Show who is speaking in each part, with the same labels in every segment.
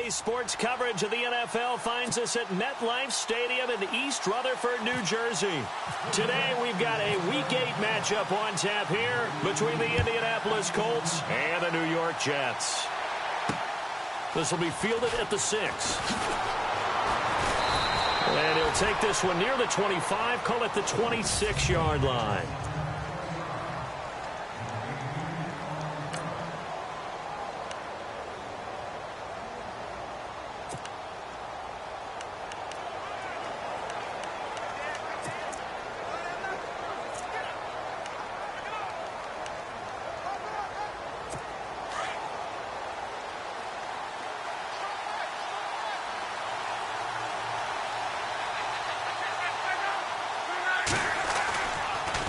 Speaker 1: Today's sports coverage of the NFL finds us at MetLife Stadium in East Rutherford, New Jersey. Today we've got a Week 8 matchup on tap here between the Indianapolis Colts and the New York Jets. This will be fielded at the 6. And he'll take this one near the 25, call it the 26-yard line.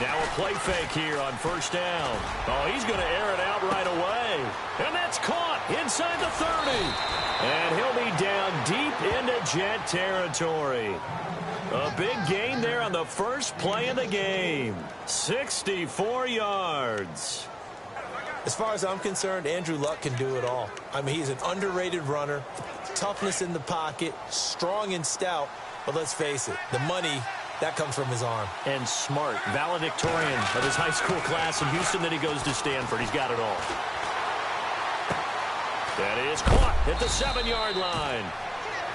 Speaker 1: Now a play fake here on first down. Oh, he's going to air it out right away. And that's caught inside the 30. And he'll be down deep into Jet territory. A big gain there on the first play of the game. 64 yards.
Speaker 2: As far as I'm concerned, Andrew Luck can do it all. I mean, he's an underrated runner. Toughness in the pocket, strong and stout. But let's face it, the money, that comes from his arm. And smart, valedictorian of his high school class in Houston. Then he goes to Stanford. He's got it all.
Speaker 1: That is caught at the 7-yard line.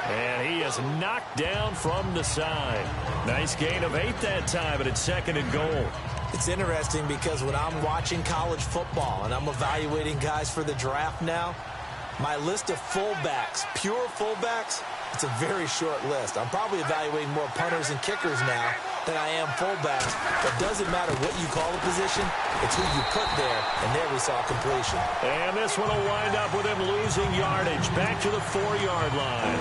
Speaker 1: And he is knocked down from the side. Nice gain of 8 that time, but it's 2nd and goal.
Speaker 2: It's interesting because when I'm watching college football and I'm evaluating guys for the draft now, my list of fullbacks, pure fullbacks, it's a very short list. I'm probably evaluating more punters and kickers now than I am fullbacks. But it doesn't matter what you call a position, it's who you put there. And there we saw completion.
Speaker 1: And this one will wind up with him losing yardage back to the 4-yard line.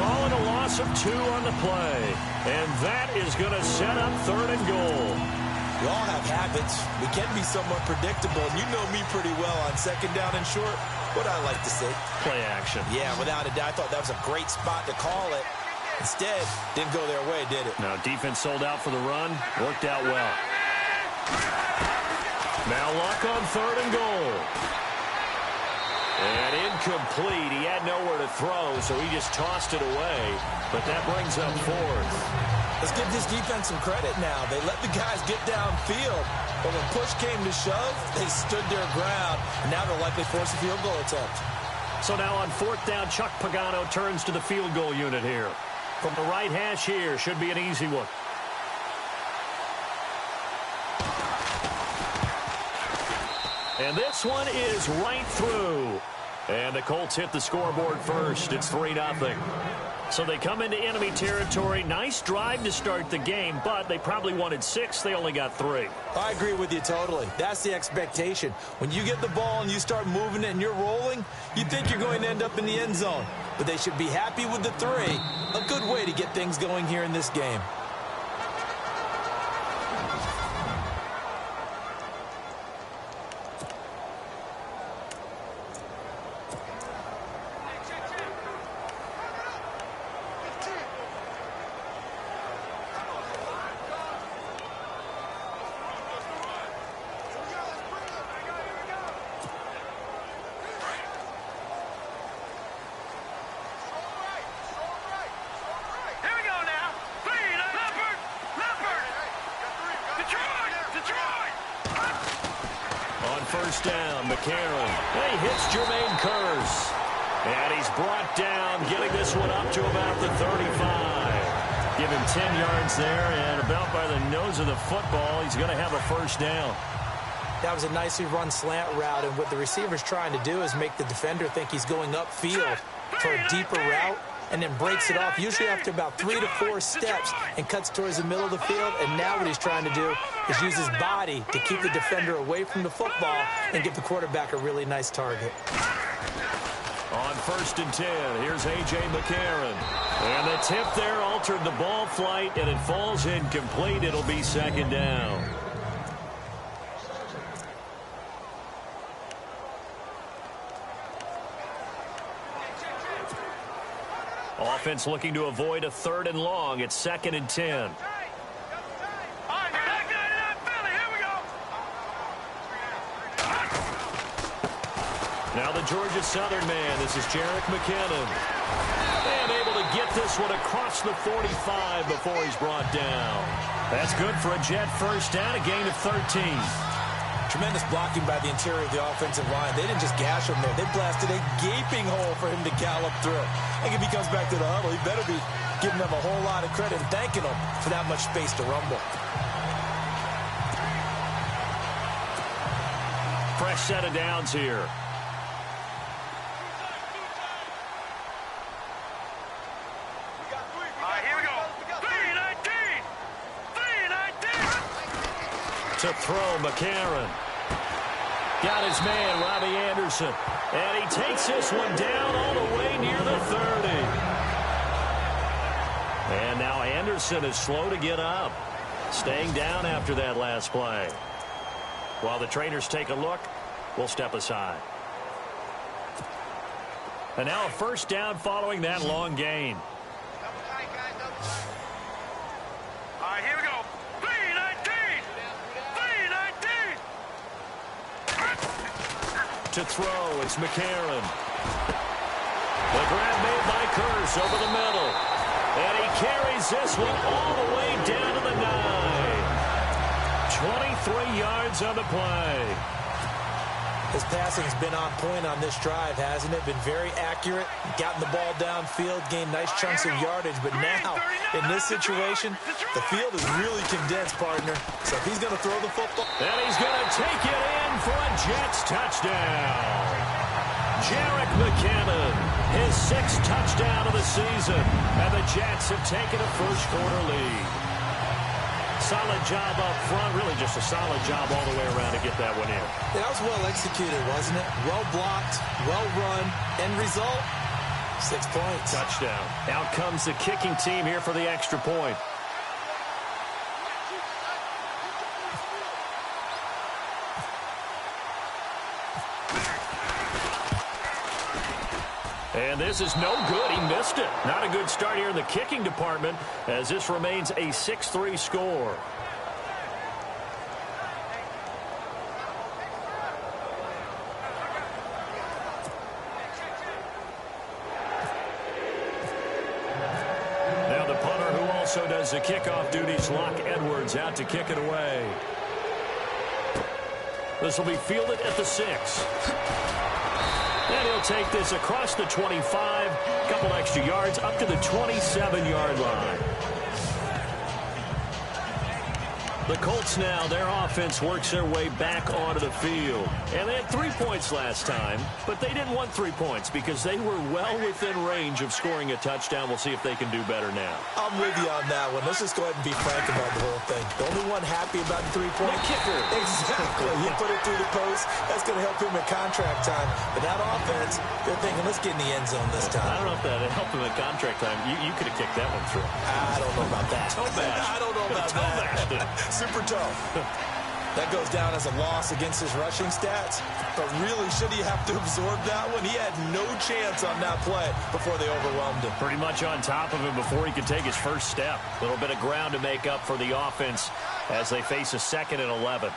Speaker 1: Calling a loss of 2 on the play. And that is going to set up 3rd and goal.
Speaker 2: We all have habits. We can be somewhat predictable. And you know me pretty well on 2nd down and short. What I like to see.
Speaker 1: Play action.
Speaker 2: Yeah, without a doubt. I thought that was a great spot to call it. Instead, didn't go their way, did it?
Speaker 1: Now, defense sold out for the run. Worked out well. Now Luck on 3rd and goal. And incomplete. He had nowhere to throw, so he just tossed it away. But that brings up 4th.
Speaker 2: Let's give this defense some credit now. They let the guys get downfield. But when push came to shove, they stood their ground. And now they'll likely force a field goal attempt.
Speaker 1: So now on 4th down, Chuck Pagano turns to the field goal unit here. From the right hash here, should be an easy one. And this one is right through. And the Colts hit the scoreboard first. It's 3-0. So they come into enemy territory. Nice drive to start the game, but they probably wanted 6. They only got 3.
Speaker 2: I agree with you totally. That's the expectation. When you get the ball and you start moving it and you're rolling, you think you're going to end up in the end zone. But they should be happy with the 3. A good way to get things going here in this game.
Speaker 1: First down, McCarron. He hits Jermaine Kearse. And he's brought down, getting this one up to about the 35. Give him 10 yards there, and about by the nose of the football, he's going to have a first down.
Speaker 2: That was a nicely run slant route, and what the receiver's trying to do is make the defender think he's going upfield for a deeper route, and then breaks it off, usually after about 3 to 4 steps, and cuts towards the middle of the field. And now what he's trying to do is use his body to keep the defender away from the football and give the quarterback a really nice target.
Speaker 1: On 1st and 10, here's A.J. McCarron. And the tip there altered the ball flight, and it falls incomplete. It'll be 2nd down. Offense looking to avoid a 3rd and long. It's 2nd and 10. Now the Georgia Southern man. This is Jerick McKinnon. And able to get this one across the 45 before he's brought down. That's good for a Jet first down, a gain of 13.
Speaker 2: Tremendous blocking by the interior of the offensive line. They didn't just gash him there. They blasted a gaping hole for him to gallop through. I think if he comes back to the huddle, he better be giving them a whole lot of credit and thanking them for that much space to rumble.
Speaker 1: Fresh set of downs here. To throw, McCarron. Got his man, Robbie Anderson. And he takes this one down all the way near the 30. And now Anderson is slow to get up. Staying down after that last play. While the trainers take a look, we'll step aside. And now a first down following that long gain.
Speaker 3: All right, here we go.
Speaker 1: To throw, it's McCarron. The grab made by Curse over the middle. And he carries this one all the way down to the 9. 23 yards on the play.
Speaker 2: His passing's been on point on this drive, hasn't it? Been very accurate. Gotten the ball downfield, gained nice chunks of yardage. But now, in this situation, the field is really condensed, partner. So if he's going to throw the football...
Speaker 1: And he's going to take it in for a Jets touchdown. Jerick McKinnon, his 6th touchdown of the season. And the Jets have taken a first-quarter lead. Solid job up front, really just a solid job all the way around to get that one in.
Speaker 2: That was well executed, wasn't it? Well blocked, well run. End result, 6 points.
Speaker 1: Touchdown. Out comes the kicking team here for the extra point. And this is no good. He missed it. Not a good start here in the kicking department as this remains a 6-3 score. Now the punter who also does the kickoff duties, Locke Edwards, out to kick it away. This will be fielded at the 6. And he'll take this across the 25, a couple extra yards, up to the 27-yard line. The Colts now, their offense works their way back onto the field. And they had 3 points last time, but they didn't want 3 points because they were well within range of scoring a touchdown. We'll see if they can do better now.
Speaker 2: I'm with you on that one. Let's just go ahead and be frank about the whole thing. The only one happy about the 3-point
Speaker 1: kicker.
Speaker 2: Exactly. He put it through the post. That's going to help him in contract time. But that offense, they're thinking, let's get in the end zone this time.
Speaker 1: I don't know if that helped him in contract time. You could have kicked that one through.
Speaker 2: I don't know about that.
Speaker 1: Toe bash.
Speaker 2: I don't know about that. Super tough. That goes down as a loss against his rushing stats. But really, should he have to absorb that one? He had no chance on that play before they overwhelmed him.
Speaker 1: Pretty much on top of him before he could take his first step. A little bit of ground to make up for the offense as they face a 2nd and 11.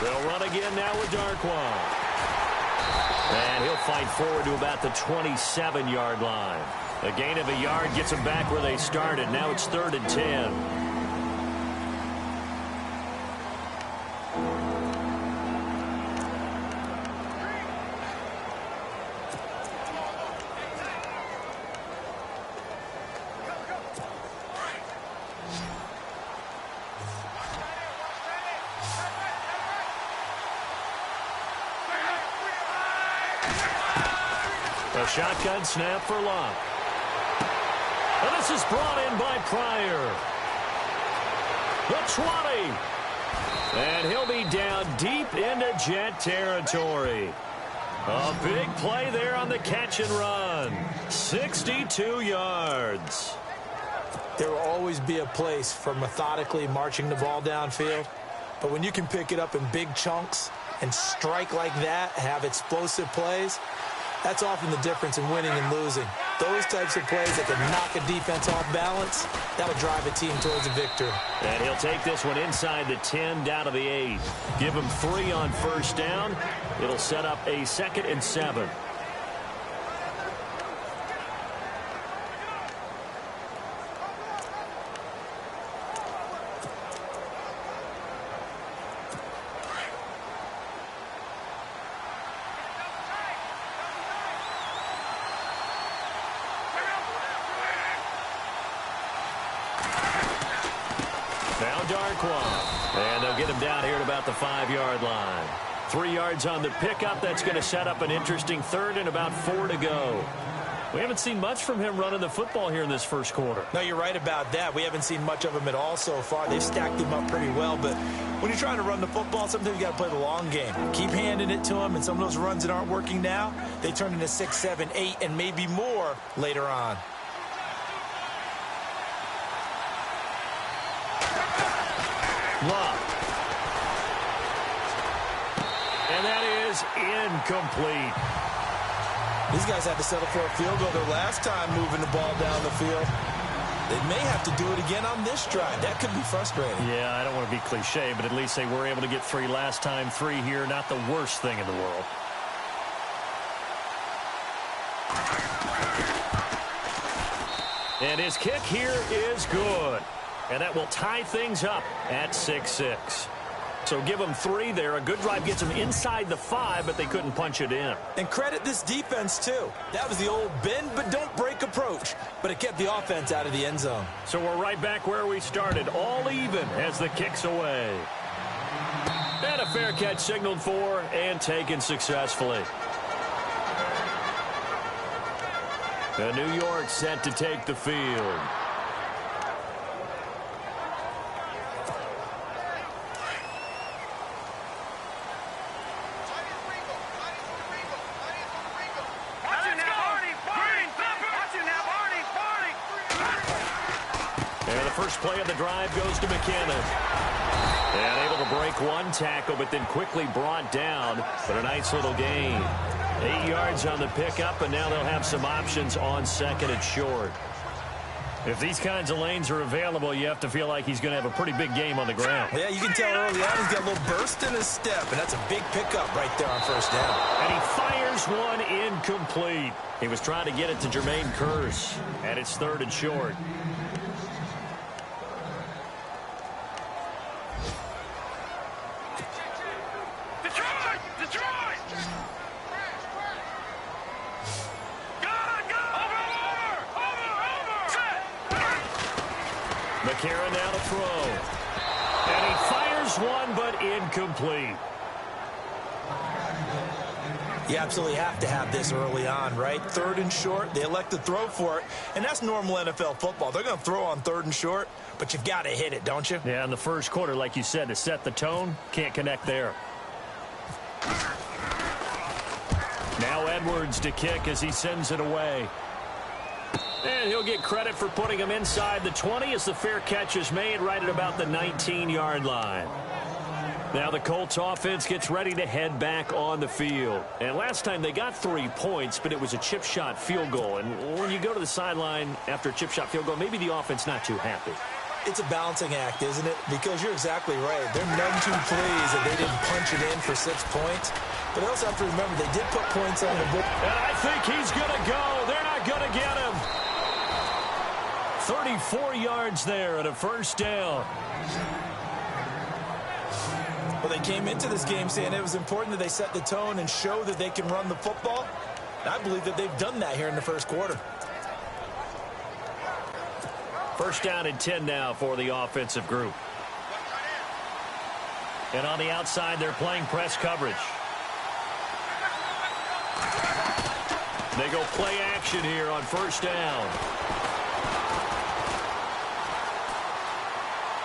Speaker 1: They'll run again now with Darkwa. And he'll fight forward to about the 27-yard line. A gain of a yard gets them back where they started. Now it's 3rd and 10. A shotgun snap for Locke. And this is brought in by Pryor. The 20. And he'll be down deep into Jet territory. A big play there on the catch and run. 62 yards.
Speaker 2: There will always be a place for methodically marching the ball downfield. But when you can pick it up in big chunks and strike like that, have explosive plays, That's often the difference in winning and losing. Those types of plays that can knock a defense off balance, that'll drive a team towards a victory.
Speaker 1: And he'll take this one inside the 10, down to the 8. Give him 3 on first down. It'll set up a 2nd and 7. And they'll get him down here at about the 5-yard line. 3 yards on the pickup. That's going to set up an interesting 3rd and about 4 to go. We haven't seen much from him running the football here in this first quarter.
Speaker 2: No, you're right about that. We haven't seen much of him at all so far. They've stacked him up pretty well, but when you're trying to run the football, sometimes you got to play the long game. Keep handing it to him, and some of those runs that aren't working now, they turn into 6, 7, 8, and maybe more later on.
Speaker 1: Love. And that is incomplete.
Speaker 2: These guys had to settle for a field goal their last time moving the ball down the field. They may have to do it again on this drive. That could be frustrating.
Speaker 1: Yeah, I don't want to be cliche, but at least they were able to get 3 last time. 3 here, not the worst thing in the world. And his kick here is good. And that will tie things up at 6-6. So give them 3 there. A good drive gets them inside the 5, but they couldn't punch it in.
Speaker 2: And credit this defense, too. That was the old bend but don't break approach. But it kept the offense out of the end zone.
Speaker 1: So we're right back where we started. All even as the kick's away. And a fair catch signaled for and taken successfully. And New York set to take the field. Play of the drive goes to McKinnon. And able to break 1 tackle, but then quickly brought down. But a nice little gain. 8 yards on the pickup, and now they'll have some options on 2nd and short. If these kinds of lanes are available, you have to feel like he's going to have a pretty big game on the ground.
Speaker 2: Yeah, you can tell early on he's got a little burst in his step, and that's a big pickup right there on first down.
Speaker 1: And he fires one incomplete. He was trying to get it to Jermaine Kearse, and it's 3rd and short. McCarron now to throw. And he fires one, but incomplete.
Speaker 2: You absolutely have to have this early on, right? 3rd and short, they elect to throw for it, and that's normal NFL football. They're going to throw on 3rd and short, but you've got to hit it, don't you?
Speaker 1: Yeah, in the first quarter, like you said, to set the tone, can't connect there. Now Edwards to kick as he sends it away. And he'll get credit for putting him inside the 20 as the fair catch is made right at about the 19-yard line. Now the Colts offense gets ready to head back on the field. And last time they got 3 points, but it was a chip shot field goal. And when you go to the sideline after a chip shot field goal, maybe the offense not too happy.
Speaker 2: It's a balancing act, isn't it? Because you're exactly right. They're none too pleased that they didn't punch it in for 6 points. But they also have to remember they did put points on the board.
Speaker 1: And I think he's going to go. They're not going to get him. 34 yards there at a first down.
Speaker 2: Well, they came into this game saying it was important that they set the tone and show that they can run the football. And I believe that they've done that here in the first quarter.
Speaker 1: First down and 10 now for the offensive group. And on the outside, they're playing press coverage. They go play action here on first down.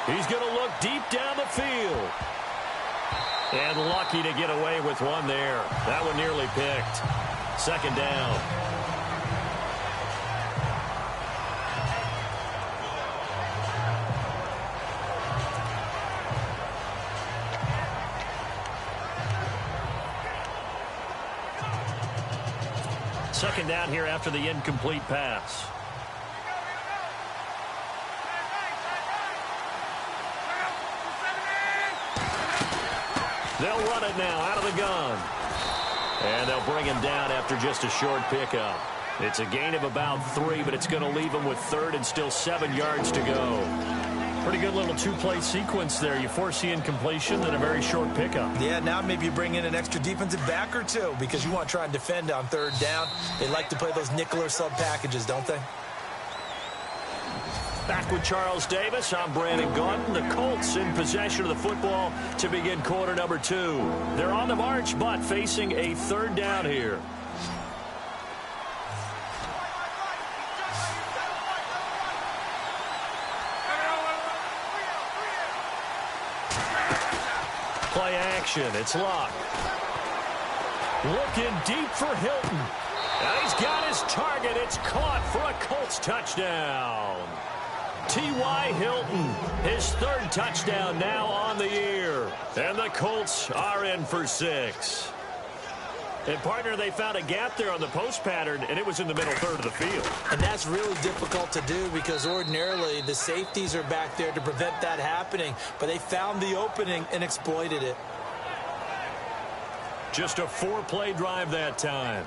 Speaker 1: He's going to look deep down the field. And lucky to get away with one there. That one nearly picked. 2nd down. Second down here after the incomplete pass. They'll run it now out of the gun. And they'll bring him down after just a short pickup. It's a gain of about 3, but it's going to leave him with third and still 7 yards to go. Pretty good little two-play sequence there. You force the incompletion and a very short pickup.
Speaker 2: Yeah, now maybe you bring in an extra defensive back or two because you want to try and defend on third down. They like to play those nickel or sub packages, don't they?
Speaker 1: Back with Charles Davis. I'm Brandon Gaudin. The Colts in possession of the football to begin quarter number 2. They're on the march, but facing a third down here. Play action. It's locked. Looking deep for Hilton. And he's got his target. It's caught for a Colts touchdown. T.Y. Hilton, his third touchdown now on the year. And the Colts are in for 6. And, partner, they found a gap there on the post pattern, and it was in the middle third of the field.
Speaker 2: And that's really difficult to do because ordinarily the safeties are back there to prevent that happening. But they found the opening and exploited it.
Speaker 1: Just a 4-play drive that time.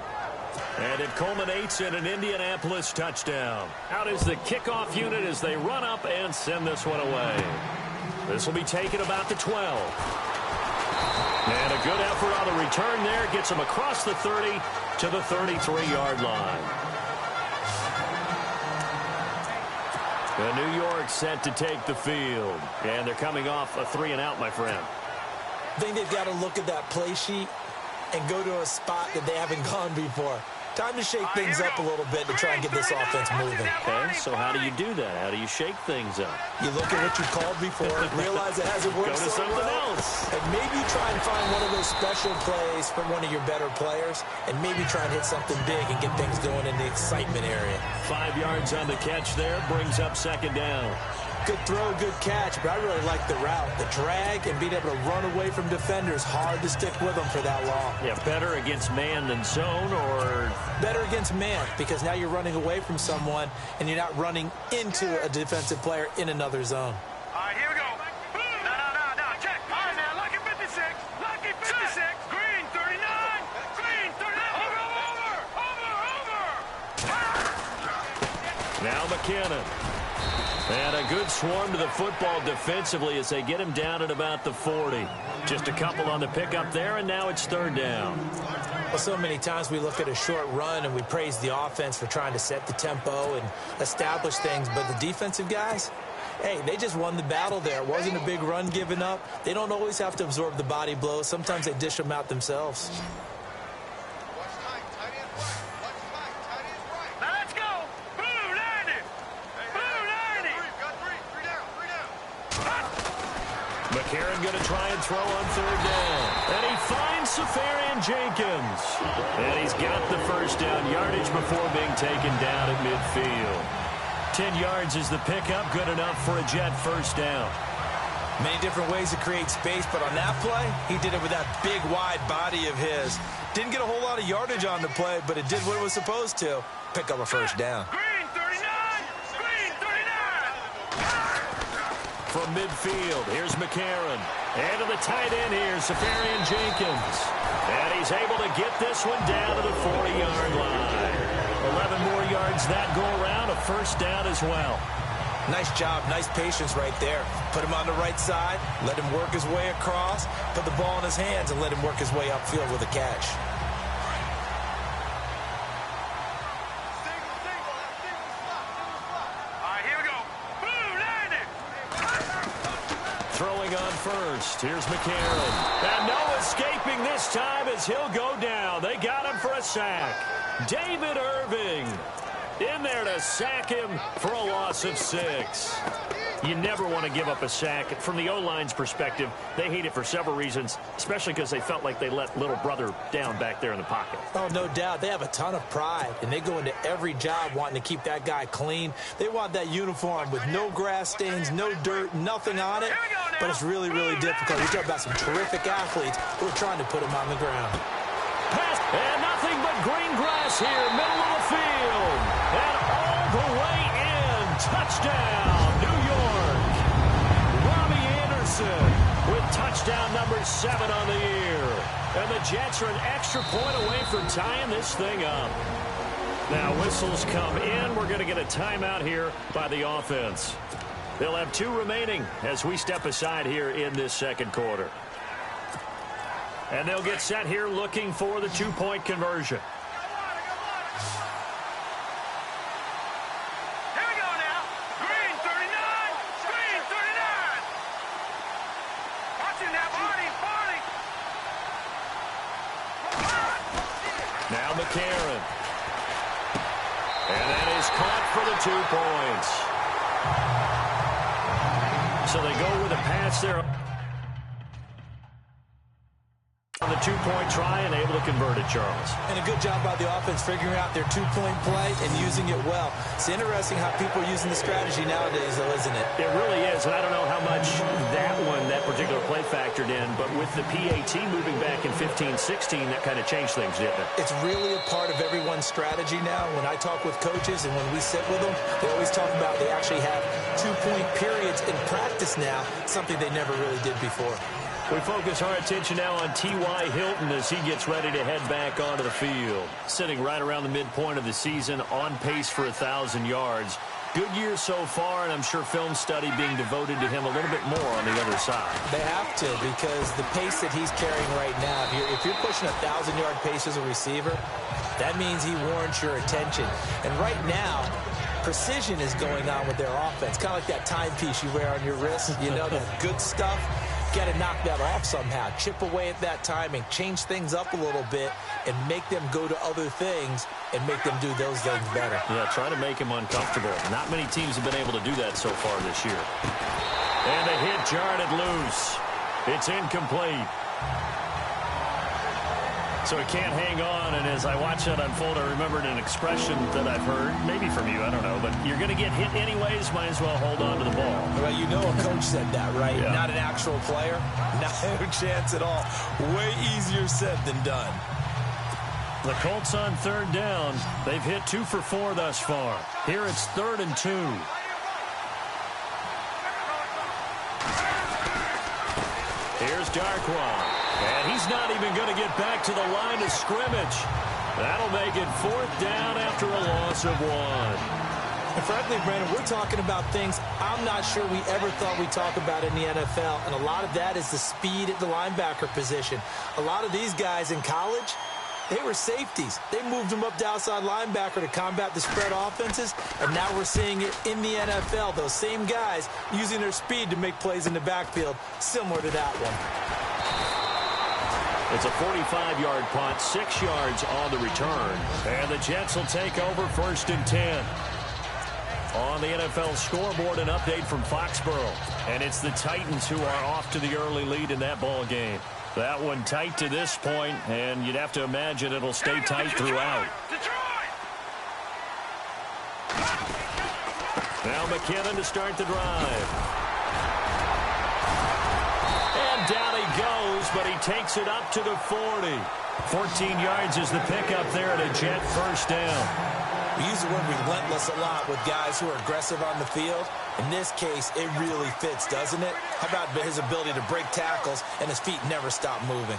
Speaker 1: And it culminates in an Indianapolis touchdown. Out is the kickoff unit as they run up and send this one away. This will be taken about the 12. And a good effort on the return there. Gets them across the 30 to the 33-yard line. New York set to take the field. And they're coming off a 3-and-out, my friend.
Speaker 2: I think they've got to look at that play sheet and go to a spot that they haven't gone before. Time to shake things up a little bit to try and get this offense moving.
Speaker 1: Okay, so how do you do that? How do you shake things up?
Speaker 2: You look at what you called before, realize it hasn't worked
Speaker 1: Go to
Speaker 2: so
Speaker 1: something
Speaker 2: well,
Speaker 1: else.
Speaker 2: and maybe try and find one of those special plays from one of your better players, and maybe try and hit something big and get things going in the excitement area.
Speaker 1: 5 yards on the catch there, brings up second down.
Speaker 2: Good throw, good catch, but I really like the route. The drag and being able to run away from defenders, hard to stick with them for that long.
Speaker 1: Yeah, better against man than zone, or?
Speaker 2: Better against man, because now you're running away from someone and you're not running into a defensive player in another zone.
Speaker 3: All right, here we go. No, check. All right, now, lucky 56. Lucky 56. Green 39. Green 39. Over.
Speaker 1: Now McKinnon. And a good swarm to the football defensively as they get him down at about the 40. Just a couple on the pickup there, and now it's third down.
Speaker 2: Well, so many times we look at a short run and we praise the offense for trying to set the tempo and establish things, but the defensive guys, hey, they just won the battle there. It wasn't a big run given up. They don't always have to absorb the body blows. Sometimes they dish them out themselves.
Speaker 1: McCarron going to try and throw on third down. And he finds Safarian Jenkins. And he's got the first down yardage before being taken down at midfield. 10 yards is the pickup, good enough for a Jet first down.
Speaker 2: Many different ways to create space, but on that play, he did it with that big, wide body of his. Didn't get a whole lot of yardage on the play, but it did what it was supposed to. Pick up a first down.
Speaker 3: Green 39. Green 39.
Speaker 1: From midfield, here's McCarron. And to the tight end here, Safarian Jenkins. And he's able to get this one down to the 40-yard line. 11 more yards that go around, a first down as well.
Speaker 2: Nice job, nice patience right there. Put him on the right side, let him work his way across, put the ball in his hands, and let him work his way upfield with a catch.
Speaker 1: Throwing on first. Here's McCarron. And no escaping this time as he'll go down. They got him for a sack. David Irving in there to sack him for a loss of 6. You never want to give up a sack. From the O-line's perspective, they hate it for several reasons, especially because they felt like they let little brother down back there in the pocket.
Speaker 2: Oh, no doubt. They have a ton of pride, and they go into every job wanting to keep that guy clean. They want that uniform with no grass stains, no dirt, nothing on it. But it's really, really difficult. You're talking about some terrific athletes who are trying to put him on the ground.
Speaker 1: Pass And nothing but green grass here, middle of the field. And all the way in. Touchdown, New York. Robbie Anderson with touchdown number 7 on the year. And the Jets are an extra point away from tying this thing up. Now whistles come in. We're going to get a timeout here by the offense. They'll have 2 remaining as we step aside here in this second quarter. And they'll get set here looking for the 2-point conversion.
Speaker 3: Here we go now. Green 39. Green 39. Watch him now, Barney.
Speaker 1: Now McCarron. And that is caught for the 2 points. So they go with a pass there on the 2-point try and able to convert it, Charles.
Speaker 2: And a good job by the offense figuring out their 2-point play and using it well. It's interesting how people are using the strategy nowadays, though, isn't it?
Speaker 1: It really is, and I don't know how much that particular play factored in, but with the PAT moving back in 15-16, that kind of changed things, didn't it?
Speaker 2: It's really a part of everyone's strategy now. When I talk with coaches and when we sit with them, they always talk about they actually have 2-point periods in practice now, something they never really did before.
Speaker 1: We focus our attention now on T.Y. Hilton as he gets ready to head back onto the field. Sitting right around the midpoint of the season, on pace for 1,000 yards. Good year so far, and I'm sure film study being devoted to him a little bit more on the other side.
Speaker 2: They have to, because the pace that he's carrying right now, if you're pushing a 1,000-yard pace as a receiver, that means he warrants your attention. And right now, precision is going on with their offense. Kind of like that timepiece you wear on your wrist, you know, that good stuff. Got to knock that off somehow. Chip away at that timing, change things up a little bit, and make them go to other things and make them do those things better.
Speaker 1: Yeah, try to make him uncomfortable. Not many teams have been able to do that so far this year. And the hit jarred it loose. It's incomplete. So he can't hang on, and as I watch that unfold, I remembered an expression that I've heard, maybe from you, I don't know, but you're going to get hit anyways, might as well hold on to the ball.
Speaker 2: Well, you know a coach said that, right?
Speaker 1: Yeah.
Speaker 2: Not an actual player. No chance at all. Way easier said than done.
Speaker 1: The Colts on 3rd down. They've hit 2 for 4 thus far. Here it's 3rd and 2. Here's Darkwa. And he's not even going to get back to the line of scrimmage. That'll make it 4th down after a loss of 1.
Speaker 2: And frankly, Brandon, we're talking about things I'm not sure we ever thought we'd talk about in the NFL. And a lot of that is the speed at the linebacker position. A lot of these guys in college, they were safeties. They moved them up to outside linebacker to combat the spread offenses. And now we're seeing it in the NFL. Those same guys using their speed to make plays in the backfield, similar to that one.
Speaker 1: It's a 45-yard punt, 6 yards on the return. And the Jets will take over 1st and 10. On the NFL scoreboard, an update from Foxborough. And it's the Titans who are off to the early lead in that ball game. That one tight to this point, and you'd have to imagine it'll stay tight throughout. Now McKinnon to start the drive. Down he goes, but he takes it up to the 40. 14 yards is the pickup there at a Jet 1st down.
Speaker 2: We use the word relentless a lot with guys who are aggressive on the field. In this case, it really fits, doesn't it? How about his ability to break tackles and his feet never stop moving?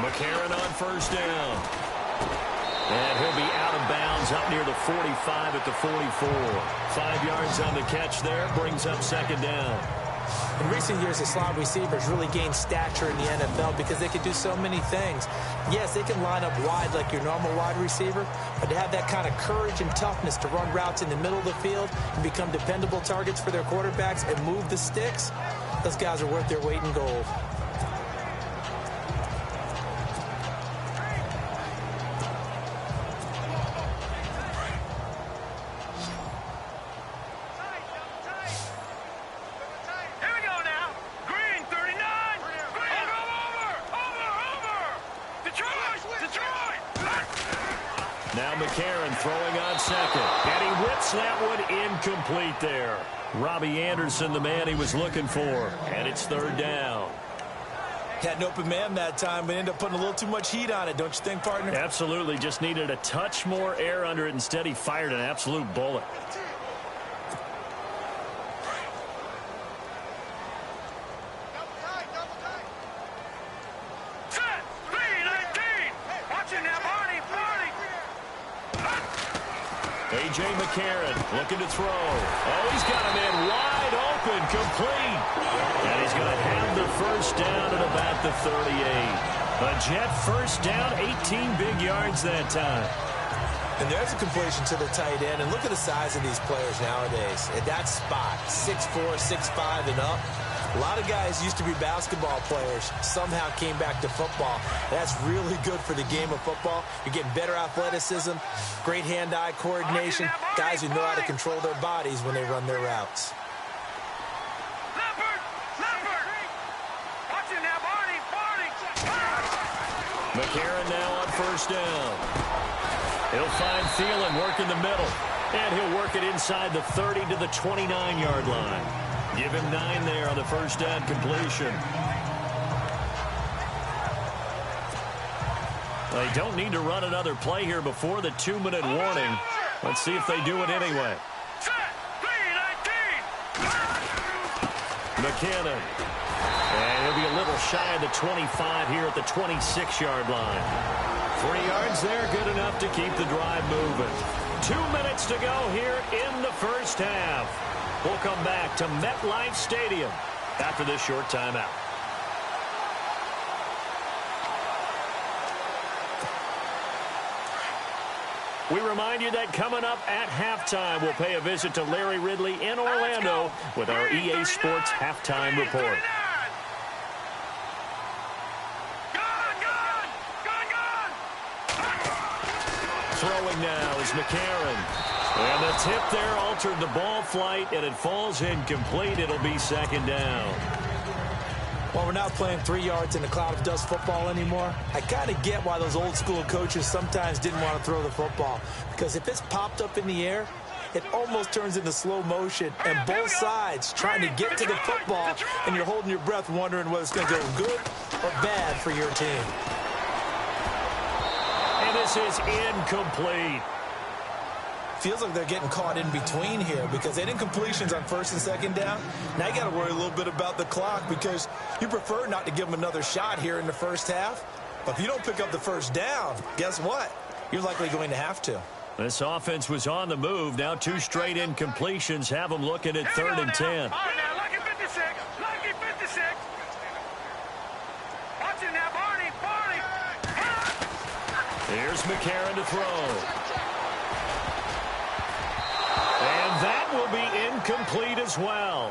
Speaker 1: McCarron on 1st down. And he'll be out of bounds up near the 45 at the 44. 5 yards on the catch there, brings up 2nd down.
Speaker 2: In recent years, the slot receivers really gained stature in the NFL because they can do so many things. Yes, they can line up wide like your normal wide receiver, but to have that kind of courage and toughness to run routes in the middle of the field and become dependable targets for their quarterbacks and move the sticks, those guys are worth their weight in gold.
Speaker 1: Now McCarron throwing on 2nd. And he whips that one incomplete there. Robbie Anderson, the man he was looking for. And it's third down.
Speaker 2: Had an open man that time, but ended up putting a little too much heat on it, don't you think, partner?
Speaker 1: Absolutely. Just needed a touch more air under it. Instead, he fired an absolute bullet. A.J. McCarron looking to throw. Oh, he's got a man wide open, complete. And he's going to have the first down at about the 38. A Jet first down, 18 big yards that time.
Speaker 2: And there's a completion to the tight end. And look at the size of these players nowadays. At that spot, 6'4", 6'5", and up. A lot of guys used to be basketball players, somehow came back to football. That's really good for the game of football. You're getting better athleticism, great hand-eye coordination, guys who know how to control their bodies when they run their routes.
Speaker 1: McCarron now on first down. He'll find Thielen working the middle, and he'll work it inside the 30 to the 29-yard line. Give him 9 there on the first down completion. They don't need to run another play here before the 2-minute warning. Let's see if they do it anyway. McKinnon. And he'll be a little shy of the 25 here at the 26-yard line. 3 yards there, good enough to keep the drive moving. 2 minutes to go here in the first half. We'll come back to MetLife Stadium after this short timeout. We remind you that coming up at halftime, we'll pay a visit to Larry Ridley in Orlando with our EA Sports Halftime Report. Throwing now is McCarron. And the tip there altered the ball flight, and it falls incomplete. It'll be second down.
Speaker 2: Well, we're not playing 3 yards in a cloud of dust football anymore. I kind of get why those old school coaches sometimes didn't want to throw the football. Because if it's popped up in the air, it almost turns into slow motion. And both sides trying to get to the football, and you're holding your breath wondering whether it's going to go good or bad for your team.
Speaker 1: And this is incomplete.
Speaker 2: Feels like they're getting caught in between here because they didn't completions on first and second down. Now you got to worry a little bit about the clock because you prefer not to give them another shot here in the first half. But if you don't pick up the first down, guess what? You're likely going to have to.
Speaker 1: This offense was on the move. Now 2 straight incompletions have them looking at 3rd and 10.
Speaker 3: Lucky 56. Lucky 56. Watch it now, Barney.
Speaker 1: Here's McCarron to throw. And that will be incomplete as well.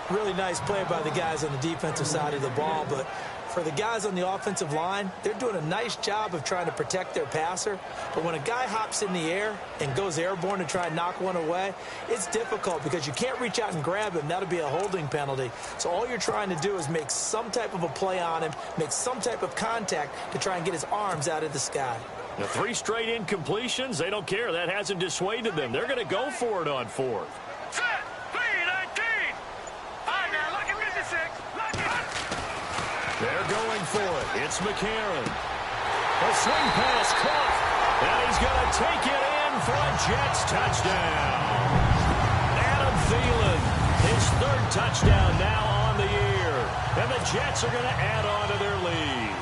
Speaker 2: Really nice play by the guys on the defensive side of the ball, but for the guys on the offensive line, they're doing a nice job of trying to protect their passer. But when a guy hops in the air and goes airborne to try and knock one away, it's difficult because you can't reach out and grab him. That'll be a holding penalty. So all you're trying to do is make some type of a play on him, make some type of contact to try and get his arms out of the sky.
Speaker 1: The 3 straight incompletions, they don't care. That hasn't dissuaded them. They're going to go for it on 4th.
Speaker 3: Set. 3-19. Lucky 56. Lucky.
Speaker 1: They're going for it. It's McCarron. A swing pass caught. And he's going to take it in for a Jets touchdown. Adam Thielen, his 3rd touchdown now on the year. And the Jets are going to add on to their lead.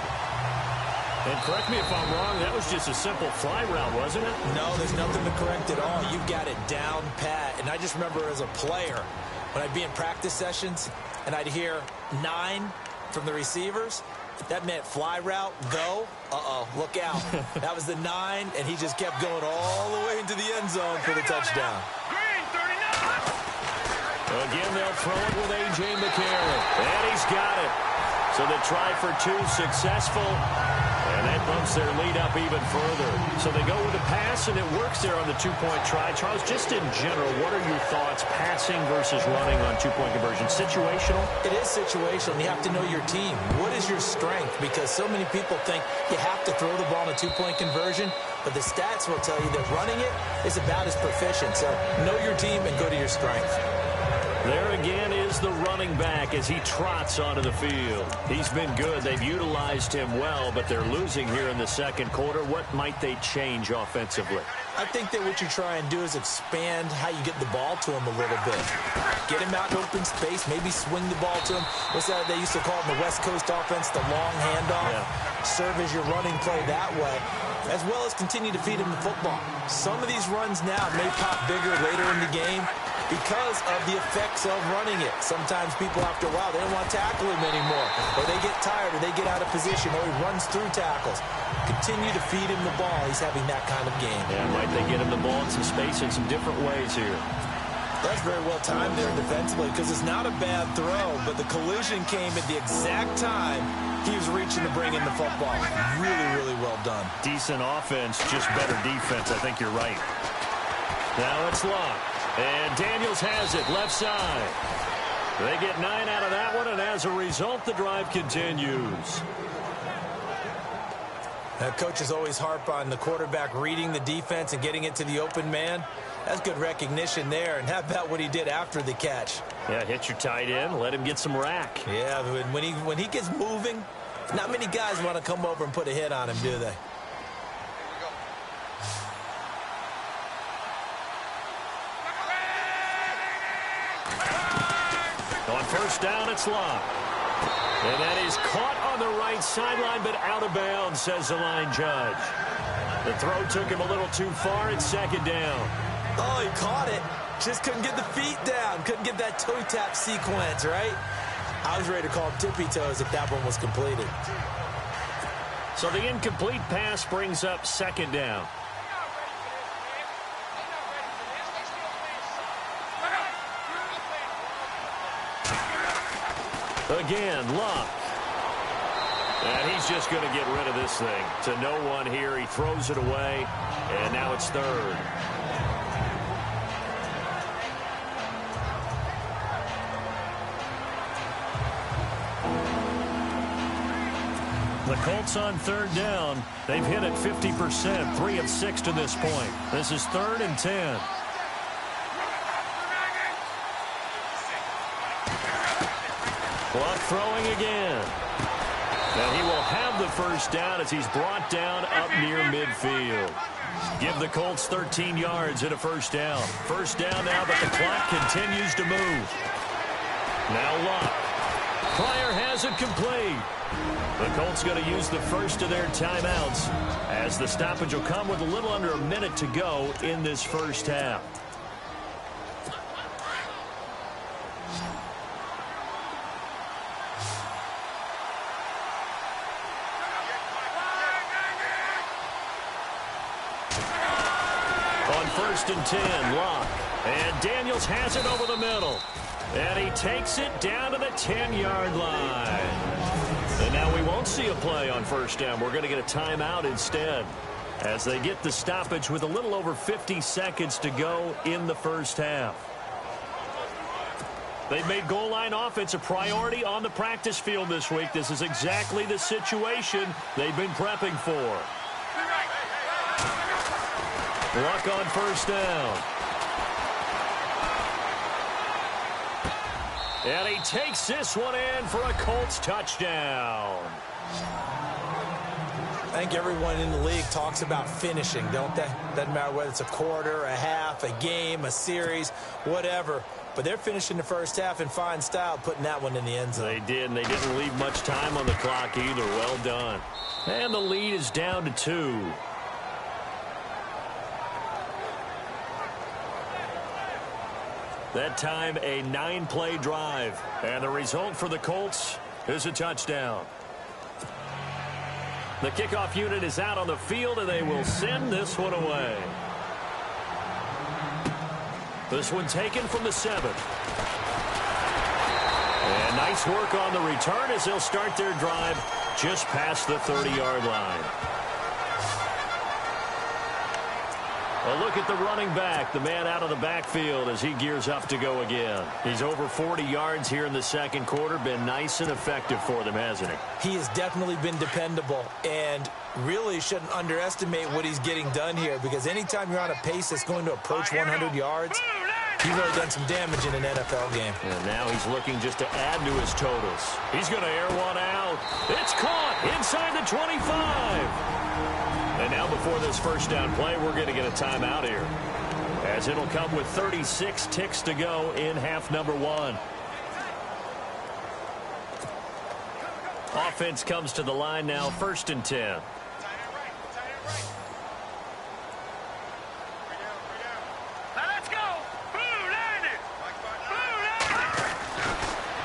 Speaker 1: And correct me if I'm wrong, that was just a simple fly route, wasn't it?
Speaker 2: No, there's nothing to correct at all. You've got it down pat. And I just remember as a player, when I'd be in practice sessions and I'd hear 9 from the receivers, that meant fly route, go. Look out. That was the 9, and he just kept going all the way into the end zone for the touchdown.
Speaker 3: Green 39.
Speaker 1: Again, they'll throw it with A.J. McCarron. And he's got it. So the try for 2 successful. And that bumps their lead up even further. So they go with a pass, and it works there on the 2-point try. Charles, just in general, what are your thoughts passing versus running on 2-point conversion? Situational?
Speaker 2: It is situational. You have to know your team. What is your strength? Because so many people think you have to throw the ball in a 2-point conversion, but the stats will tell you that running it is about as proficient. So know your team and go to your strength.
Speaker 1: There again is the running back as he trots onto the field. He's been good. They've utilized him well, but they're losing here in the second quarter. What might they change offensively?
Speaker 2: I think that what you try and do is expand how you get the ball to him a little bit. Get him out in open space, maybe swing the ball to him. What's that they used to call it in the West Coast offense, the long handoff? Yeah. Serve as your running play that way, as well as continue to feed him the football. Some of these runs now may pop bigger later in the game because of the effects of running it. Sometimes people, after a while, they don't want to tackle him anymore, or they get tired, or they get out of position, or he runs through tackles. Continue to feed him the ball. He's having that kind of game.
Speaker 1: Yeah, might they get him the ball in some space in some different ways here.
Speaker 2: That's very well timed there defensively because it's not a bad throw, but the collision came at the exact time he was reaching to bring in the football. Really, really well done.
Speaker 1: Decent offense, just better defense. I think you're right. Now it's locked. And Daniels has it, left side. They get 9 out of that one, and as a result, the drive continues.
Speaker 2: Now, coaches always harp on the quarterback reading the defense and getting it to the open man. That's good recognition there. And how about what he did after the catch?
Speaker 1: Yeah, hit your tight end, let him get some rack.
Speaker 2: Yeah, when he gets moving, not many guys want to come over and put a hit on him, do they?
Speaker 1: On first down, it's locked. And that is caught on the right sideline, but out of bounds, says the line judge. The throw took him a little too far. It's second down.
Speaker 2: Oh, he caught it. Just couldn't get the feet down. Couldn't get that toe tap sequence, right? I was ready to call tippy toes if that one was completed.
Speaker 1: So the incomplete pass brings up second down. Again, Luck. And he's just going to get rid of this thing. To no one here. He throws it away. And now it's third. The Colts on third down. They've hit it 50%, 3 of 6 to this point. This is 3rd and 10. Luck throwing again. And he will have the first down as he's brought down up near midfield. Give the Colts 13 yards and a first down. First down now, but the clock continues to move. Now Luck. Pryor has it complete. The Colts going to use the first of their timeouts as the stoppage will come with a little under a minute to go in this first half. On 1st and 10, Luck. And Daniels has it over the middle. And he takes it down to the 10-yard line. And now we won't see a play on first down. We're going to get a timeout instead as they get the stoppage with a little over 50 seconds to go in the first half. They've made goal line offense a priority on the practice field this week. This is exactly the situation they've been prepping for. Luck on first down. And he takes this one in for a Colts touchdown.
Speaker 2: I think everyone in the league talks about finishing, don't they? Doesn't matter whether it's a quarter, a half, a game, a series, whatever. But they're finishing the first half in fine style, putting that one in the end zone.
Speaker 1: They did, and they didn't leave much time on the clock either. Well done. And the lead is down to 2. That time, a 9-play drive. And the result for the Colts is a touchdown. The kickoff unit is out on the field, and they will send this one away. This one taken from the 7. And nice work on the return as they'll start their drive just past the 30-yard line. A look at the running back, the man out of the backfield as he gears up to go again. He's over 40 yards here in the second quarter. Been nice and effective for them, hasn't he?
Speaker 2: He has definitely been dependable and really shouldn't underestimate what he's getting done here because anytime you're on a pace that's going to approach 100 yards, He's really done some damage in an NFL game.
Speaker 1: And now he's looking just to add to his totals. He's going to air one out. It's caught inside the 25. And now before this first down play, we're going to get a timeout here, as it'll come with 36 ticks to go in half number one. Offense comes to the line now, 1st and 10.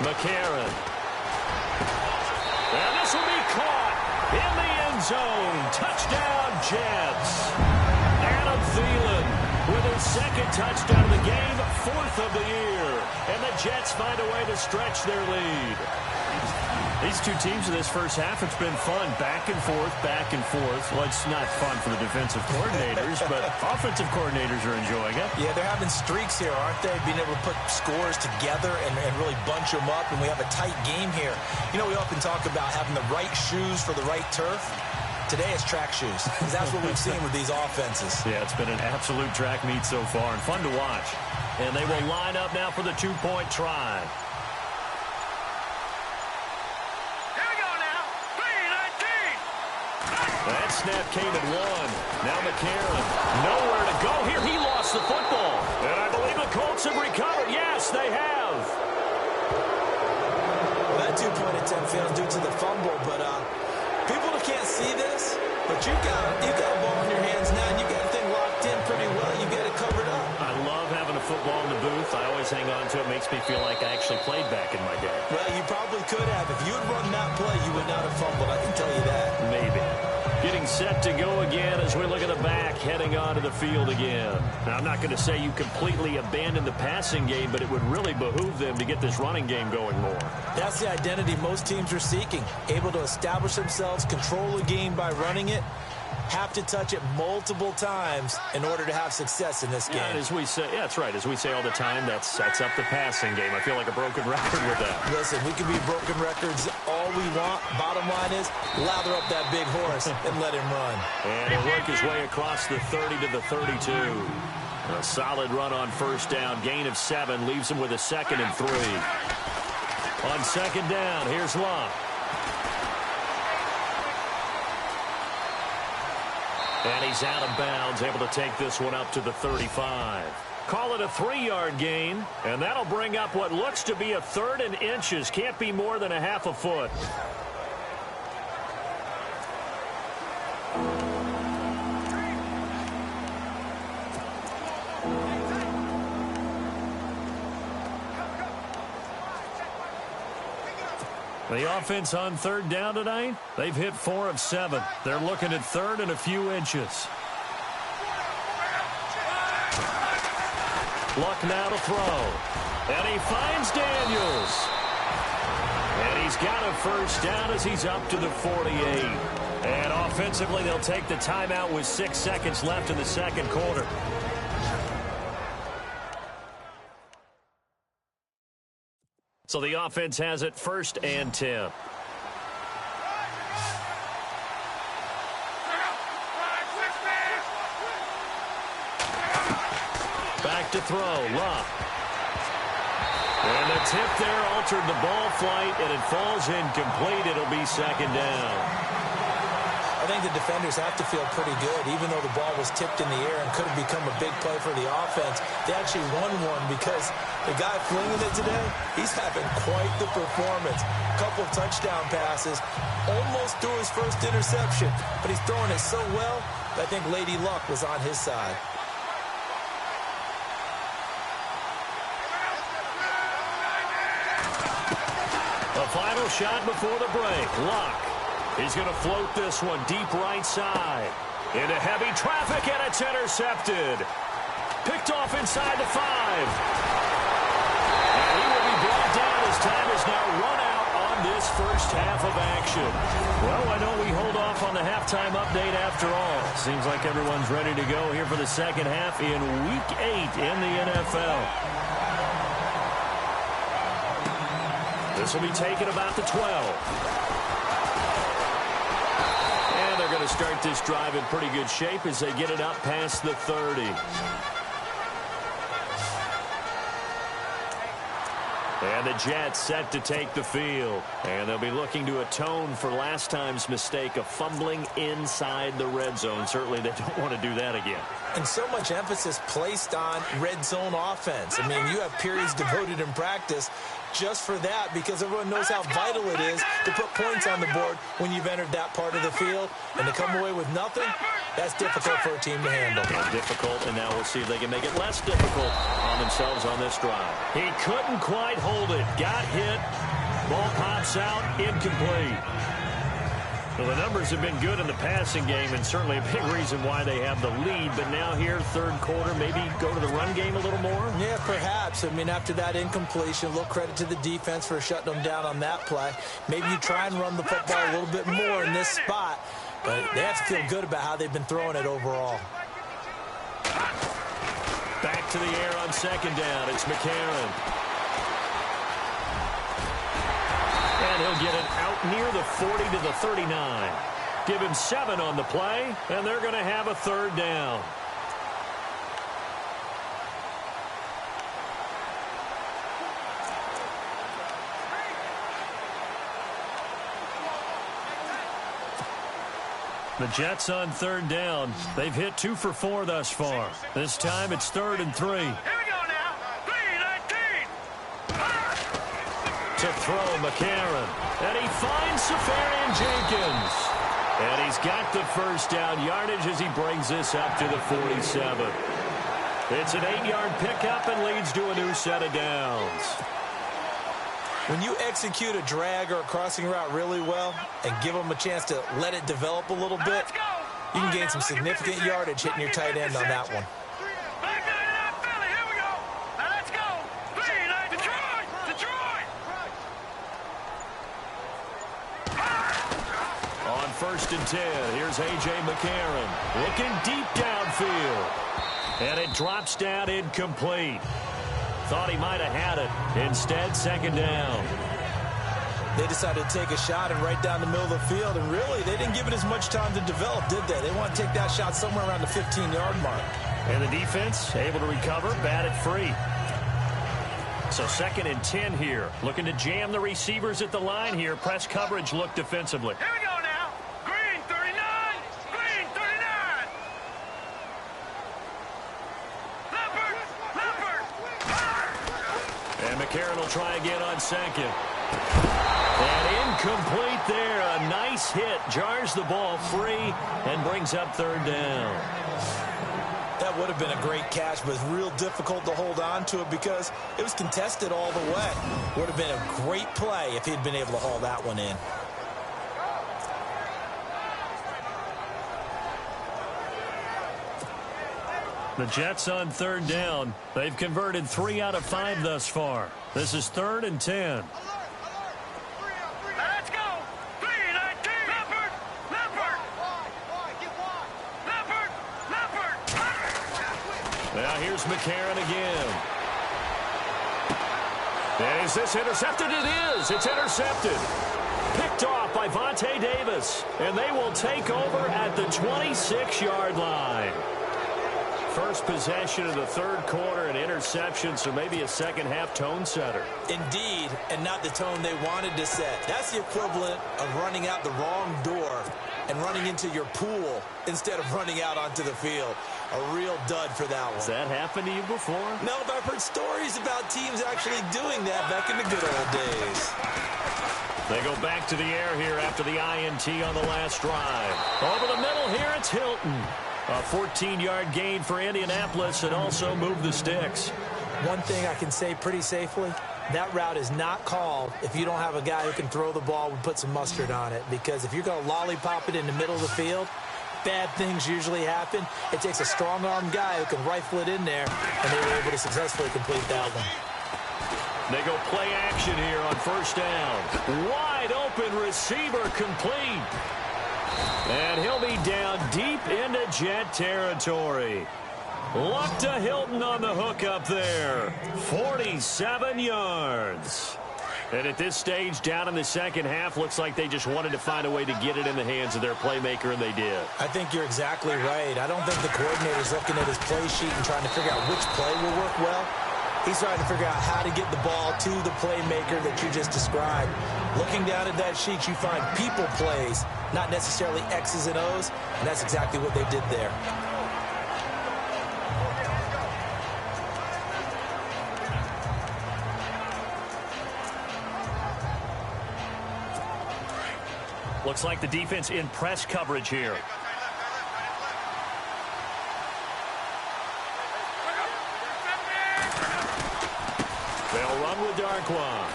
Speaker 1: McCarron. And this will be caught in the end zone. Touchdown, Jets. Adam Thielen with his 2nd touchdown of the game, 4th of the year. And the Jets find a way to stretch their lead. These two teams in this first half, it's been fun. Back and forth, back and forth. Well, it's not fun for the defensive coordinators, but offensive coordinators are enjoying it.
Speaker 2: Yeah, they're having streaks here, aren't they? Being able to put scores together and really bunch them up, and we have a tight game here. You know, we often talk about having the right shoes for the right turf. Today it's track shoes, because that's what we've seen with these offenses.
Speaker 1: Yeah, it's been an absolute track meet so far, and fun to watch. And they will line up now for the 2-point try. That snap came at 1. Now McCarron, nowhere to go here. He lost the football. And I believe the Colts have recovered. Yes, they have.
Speaker 2: Well, that 2-point attempt failed due to the fumble, but people can't see this, but you got a ball in your hands now, and you got the thing locked in pretty well. You got it covered up.
Speaker 1: I love having a football in the booth. I always hang on to it. Makes me feel like I actually played back in my day.
Speaker 2: Well, you probably could have. If you had run that play, you would not have fumbled. I can tell you that.
Speaker 1: Maybe. Getting set to go again as we look at the back, heading onto the field again. Now, I'm not going to say you completely abandon the passing game, but it would really behoove them to get this running game going more.
Speaker 2: That's the identity most teams are seeking. Able to establish themselves, control the game by running it, have to touch it multiple times in order to have success in this game.
Speaker 1: Yeah, as we say, yeah, that's right. As we say all the time, that sets up the passing game. I feel like a broken record with that.
Speaker 2: Listen, we can be broken records all we want. Bottom line is, lather up that big horse and let him run.
Speaker 1: And he'll work his way across the 30 to the 32. A solid run on first down. Gain of 7 leaves him with a 2nd and 3. On 2nd down, here's Locke. And he's out of bounds, able to take this one up to the 35. Call it a 3-yard gain, and that'll bring up what looks to be a 3rd and inches. Can't be more than a half a foot. The offense on 3rd down tonight, they've hit 4 of 7. They're looking at 3rd and a few inches. Luck now to throw. And he finds Daniels. And he's got a first down as he's up to the 48. And offensively, they'll take the timeout with 6 seconds left in the 2nd quarter. So the offense has it 1st and 10. Back to throw, Luck. And the tip there altered the ball flight, and it falls incomplete. It'll be 2nd down.
Speaker 2: I think the defenders have to feel pretty good. Even though the ball was tipped in the air and could have become a big play for the offense, they actually won one because the guy flinging it today, he's having quite the performance. Couple of touchdown passes, almost threw his first interception, but he's throwing it so well that I think Lady Luck was on his side.
Speaker 1: A final shot before the break. Luck. He's going to float this one deep right side. Into heavy traffic, and it's intercepted. Picked off inside the 5. And he will be brought down as time is now run out on this first half of action. Well, I know we hold off on the halftime update after all. Seems like everyone's ready to go here for the second half in Week 8 in the NFL. This will be taken about the 12. And they're going to start this drive in pretty good shape as they get it up past the 30. And the Jets set to take the field. And they'll be looking to atone for last time's mistake of fumbling inside the red zone. Certainly they don't want to do that again.
Speaker 2: And so much emphasis placed on red zone offense. I mean, you have periods devoted in practice just for that because everyone knows how vital it is to put points on the board when you've entered that part of the field. And to come away with nothing, that's difficult for a team to handle.
Speaker 1: Difficult, and now we'll see if they can make it less difficult on themselves on this drive. He couldn't quite hold it. Got hit. Ball pops out. Incomplete. Well, the numbers have been good in the passing game, and certainly a big reason why they have the lead. But now here, third quarter, maybe go to the run game a little more? Yeah, perhaps. I mean, after that incompletion, a little credit to the defense for shutting them down on that play. Maybe you try and run the football a little bit more in this spot. But they have to feel good about how they've been throwing it overall. Back to the air on second down. It's McCarron. And he'll get it out near the 40 to the 39. Give him 7 on the play, and they're going to have a third down. The Jets on third down. They've hit 2 for 4 thus far. This time it's 3rd and 3.
Speaker 3: Here we go now. 3-19.
Speaker 1: To throw McCarron. And he finds Safarian Jenkins. And he's got the first down yardage as he brings this up to the 47. It's an 8-yard pickup and leads to a new set of downs.
Speaker 2: When you execute a drag or a crossing route really well and give them a chance to let it develop a little bit, you can gain some significant yardage hitting your tight end on that one.
Speaker 3: Back to the Philly. Here we go. Now let's go. 3-9. Detroit.
Speaker 1: On 1st and 10, here's A.J. McCarron looking deep downfield. And it drops down incomplete. Thought he might have had it. Instead, second down.
Speaker 2: They decided to take a shot and right down the middle of the field, and really, they didn't give it as much time to develop, did they? They want to take that shot somewhere around the 15-yard mark.
Speaker 1: And the defense able to recover, bat it free. So 2nd and 10 here. Looking to jam the receivers at the line here. Press coverage look defensively.
Speaker 3: Here we go now. Green 39. Green 39. Leopard.
Speaker 1: And McCarron will try again on 2nd. And incomplete there. A nice hit. Jars the ball free and brings up 3rd down.
Speaker 2: That would have been a great catch, but it's real difficult to hold on to it because it was contested all the way. Would have been a great play if he'd been able to haul that one in.
Speaker 1: The Jets on 3rd down. They've converted 3 out of 5 thus far. This is 3rd and 10.
Speaker 3: Let's go. 3-19. Leopard.
Speaker 1: Now here's McCarron again. And is this intercepted? It is. It's intercepted. Picked off by Vontae Davis. And they will take over at the 26-yard line. First possession of the 3rd quarter, an interception, so maybe a second-half tone setter.
Speaker 2: Indeed, and not the tone they wanted to set. That's the equivalent of running out the wrong door and running into your pool instead of running out onto the field. A real dud for that one.
Speaker 1: Has that happened to you before?
Speaker 2: No, but I've heard stories about teams actually doing that back in the good old days.
Speaker 1: They go back to the air here after the INT on the last drive. Over the middle here, it's Hilton. A 14-yard gain for Indianapolis and also move the sticks.
Speaker 2: One thing I can say pretty safely, that route is not called if you don't have a guy who can throw the ball and put some mustard on it. Because if you're going to lollipop it in the middle of the field, bad things usually happen. It takes a strong-armed guy who can rifle it in there, and they were able to successfully complete that one.
Speaker 1: They go play action here on 1st down. Wide open receiver complete. And he'll be down deep into Jet territory. Luck to Hilton on the hook up there. 47 yards. And at this stage, down in the second half, looks like they just wanted to find a way to get it in the hands of their playmaker, and they did.
Speaker 2: I think you're exactly right. I don't think the coordinator's looking at his play sheet and trying to figure out which play will work well. He's trying to figure out how to get the ball to the playmaker that you just described. Looking down at that sheet, you find people plays, not necessarily X's and O's, and that's exactly what they did there.
Speaker 1: Looks like the defense in press coverage here. They'll run with Darkwa.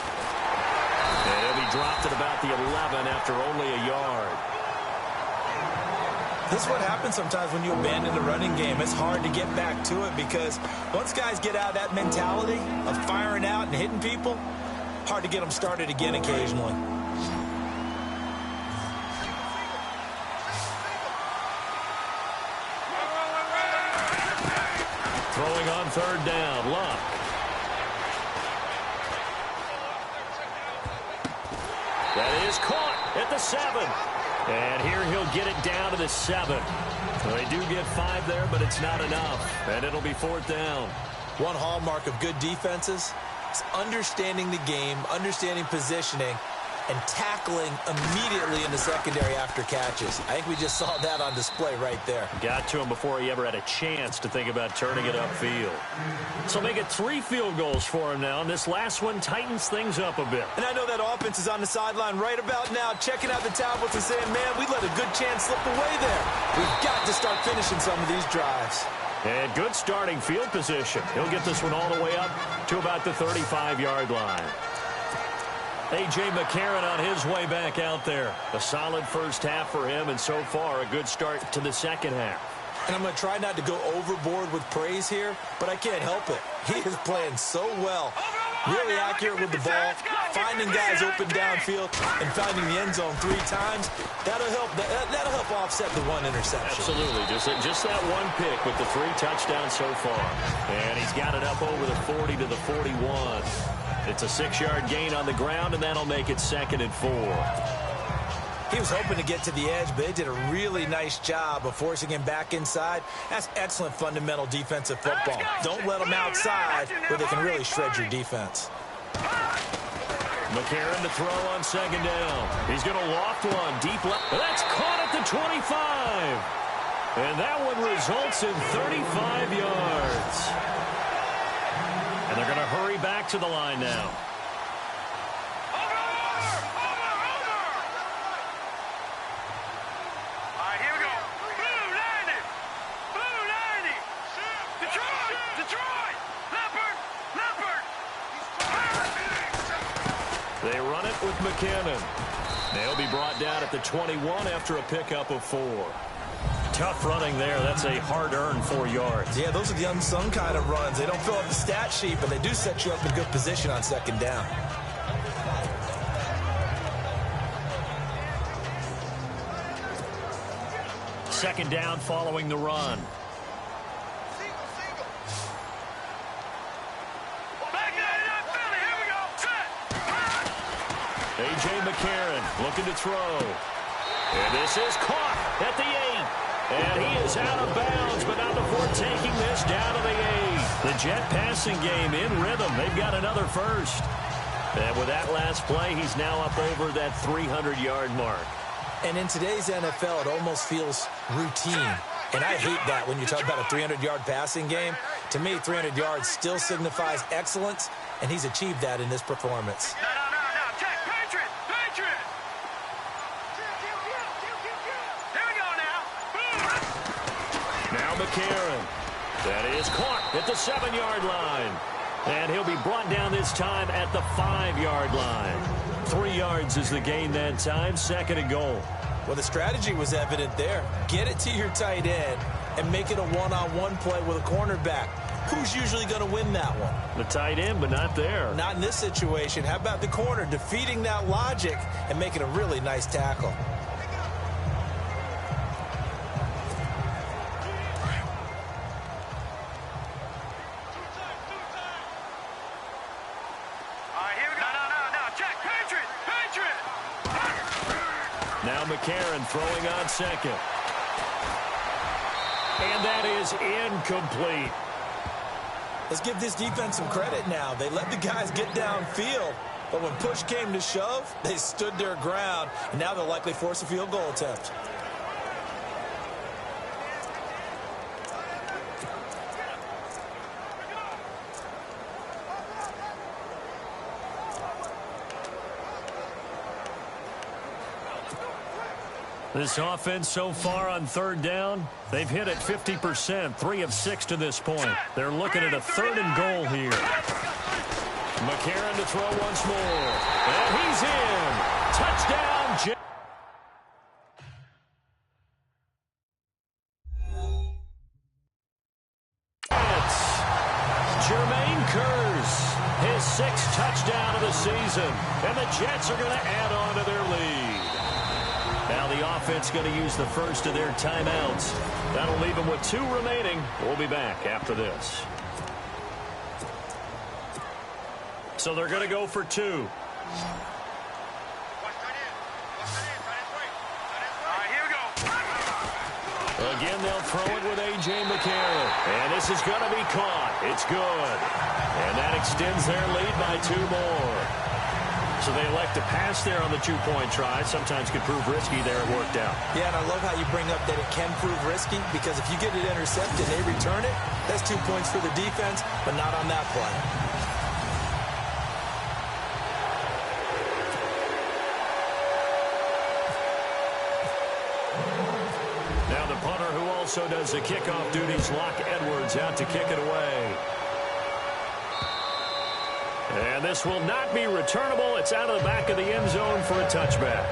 Speaker 1: And he'll be dropped at about the 11 after only a yard.
Speaker 2: This is what happens sometimes when you abandon the running game. It's hard to get back to it because once guys get out of that mentality of firing out and hitting people, hard to get them started again occasionally.
Speaker 1: Throwing on third down, Luck. That is caught at the 7. And here he'll get it down to the 7. So they do get 5 there, but it's not enough. And it'll be fourth down.
Speaker 2: One hallmark of good defenses is understanding the game, understanding positioning, and tackling immediately in the secondary after catches. I think we just saw that on display right there.
Speaker 1: Got to him before he ever had a chance to think about turning it upfield. So make it 3 field goals for him now, and this last one tightens things up a bit.
Speaker 2: And I know that offense is on the sideline right about now, checking out the tablets and saying, man, we let a good chance slip away there. We've got to start finishing some of these drives.
Speaker 1: And good starting field position. He'll get this one all the way up to about the 35-yard line. A.J. McCarron on his way back out there. A solid first half for him, and so far a good start to the second half.
Speaker 2: And I'm going to try not to go overboard with praise here, but I can't help it. He is playing so well. Really accurate with the ball, finding guys open downfield, and finding the end zone 3 times. That'll help offset the 1 interception.
Speaker 1: Absolutely. Just that one pick with the 3 touchdowns so far. And he's got it up over the 40 to the 41. It's a 6-yard gain on the ground, and that'll make it 2nd and 4.
Speaker 2: He was hoping to get to the edge, but they did a really nice job of forcing him back inside. That's excellent fundamental defensive football. Don't let them outside where they can really shred your defense.
Speaker 1: McCarron to throw on 2nd down. He's going to loft one deep left. That's caught at the 25. And that one results in 35 yards. And they're going to hurry back to the line now.
Speaker 3: All right, here we go. Blue 90. Blue 90. Detroit. Leopard.
Speaker 1: They run it with McKinnon. They'll be brought down at the 21 after a pickup of 4. Tough running there. That's a hard-earned 4 yards.
Speaker 2: Yeah, those are the unsung kind of runs. They don't fill up the stat sheet, but they do set you up in good position on 2nd down.
Speaker 1: Second down following the run. A.J. McCarron looking to throw. And this is caught at the 8. And he is out of bounds, but not before taking this down to the 8. The Jet passing game in rhythm. They've got another first. And with that last play, he's now up over that 300-yard mark.
Speaker 2: And in today's NFL, it almost feels routine. And I hate that when you talk about a 300-yard passing game. To me, 300 yards still signifies excellence, and he's achieved that in this performance.
Speaker 3: No. Check. Patriot. Here we go now.
Speaker 1: Now McCarron. That is caught at the 7-yard line. And he'll be brought down this time at the 5-yard line. 3 yards is the gain that time. 2nd and goal.
Speaker 2: Well, the strategy was evident there. Get it to your tight end and make it a one-on-one play with a cornerback. Who's usually going to win that one?
Speaker 1: The tight end, but not there.
Speaker 2: Not in this situation. How about the corner defeating that logic and making a really nice tackle?
Speaker 1: Now McCarron throwing on 2nd. And that is incomplete.
Speaker 2: Let's give this defense some credit now. They let the guys get downfield, but when push came to shove, they stood their ground, and now they'll likely force a field goal attempt.
Speaker 1: This offense so far on third down, they've hit it 50%, 3 of 6 to this point. They're looking at a 3rd and goal here. McCarron to throw once more. And he's in. Touchdown, Jets. Jermaine Kearse, his 6th touchdown of the season. And the Jets are going to add on to their lead. Now the offense going to use the first of their timeouts. That'll leave them with 2 remaining. We'll be back after this. So they're going to go for 2.
Speaker 3: All right, here we go.
Speaker 1: Again, they'll throw it with A.J. McCarron. And this is going to be caught. It's good. And that extends their lead by 2 more. So they elect to pass there on the 2-point try. Sometimes could prove risky there. It worked out.
Speaker 2: Yeah, and I love how you bring up that it can prove risky, because if you get it intercepted and they return it, that's 2 points for the defense, but not on that play.
Speaker 1: Now the punter, who also does the kickoff duties, Locke Edwards, out to kick it away. And this will not be returnable. It's out of the back of the end zone for a touchback.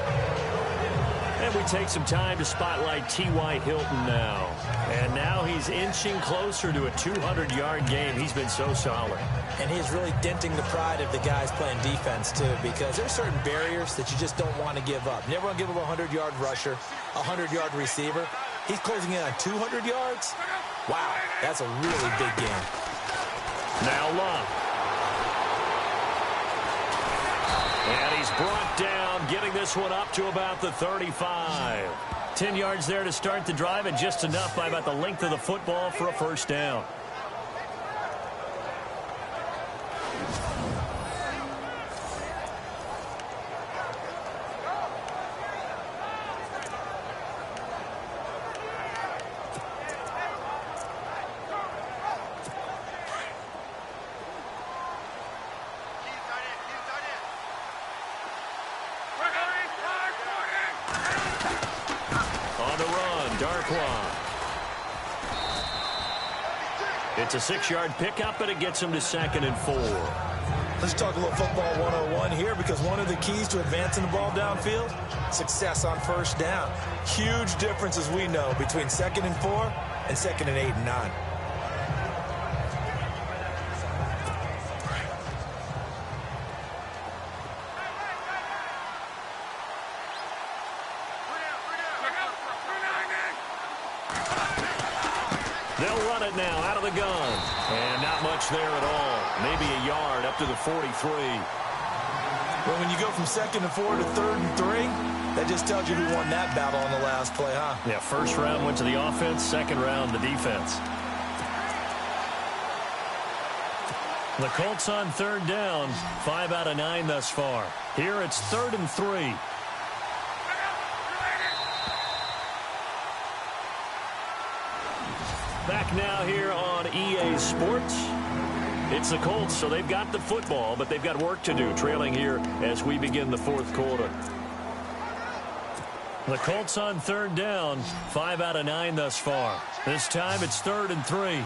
Speaker 1: And we take some time to spotlight T.Y. Hilton now. And now he's inching closer to a 200-yard game. He's been so solid.
Speaker 2: And he's really denting the pride of the guys playing defense, too, because there's certain barriers that you just don't want to give up. Never want to give up a 100-yard rusher, a 100-yard receiver. He's closing in on 200 yards. Wow, that's a really big game.
Speaker 1: Now Locke. And he's brought down, getting this one up to about the 35. 10 yards there to start the drive, and just enough by about the length of the football for a first down. It's a 6-yard pickup, but it gets him to 2nd and 4.
Speaker 2: Let's talk a little football 101 here, because one of the keys to advancing the ball downfield, success on first down. Huge difference, as we know, between 2nd and 4 and 2nd and 8 and 9.
Speaker 1: They'll run it now out of the gun. And not much there at all. Maybe a yard up to the 43.
Speaker 2: Well, when you go from 2nd and 4 to 3rd and 3, that just tells you who won that battle on the last play, huh?
Speaker 1: Yeah, first round went to the offense, second round the defense. The Colts on 3rd down, 5 out of 9 thus far. Here it's 3rd and 3. Back now here on EA Sports. It's the Colts, so they've got the football, but they've got work to do, trailing here as we begin the 4th quarter. The Colts on 3rd down, 5 out of 9 thus far. This time it's 3rd and 3.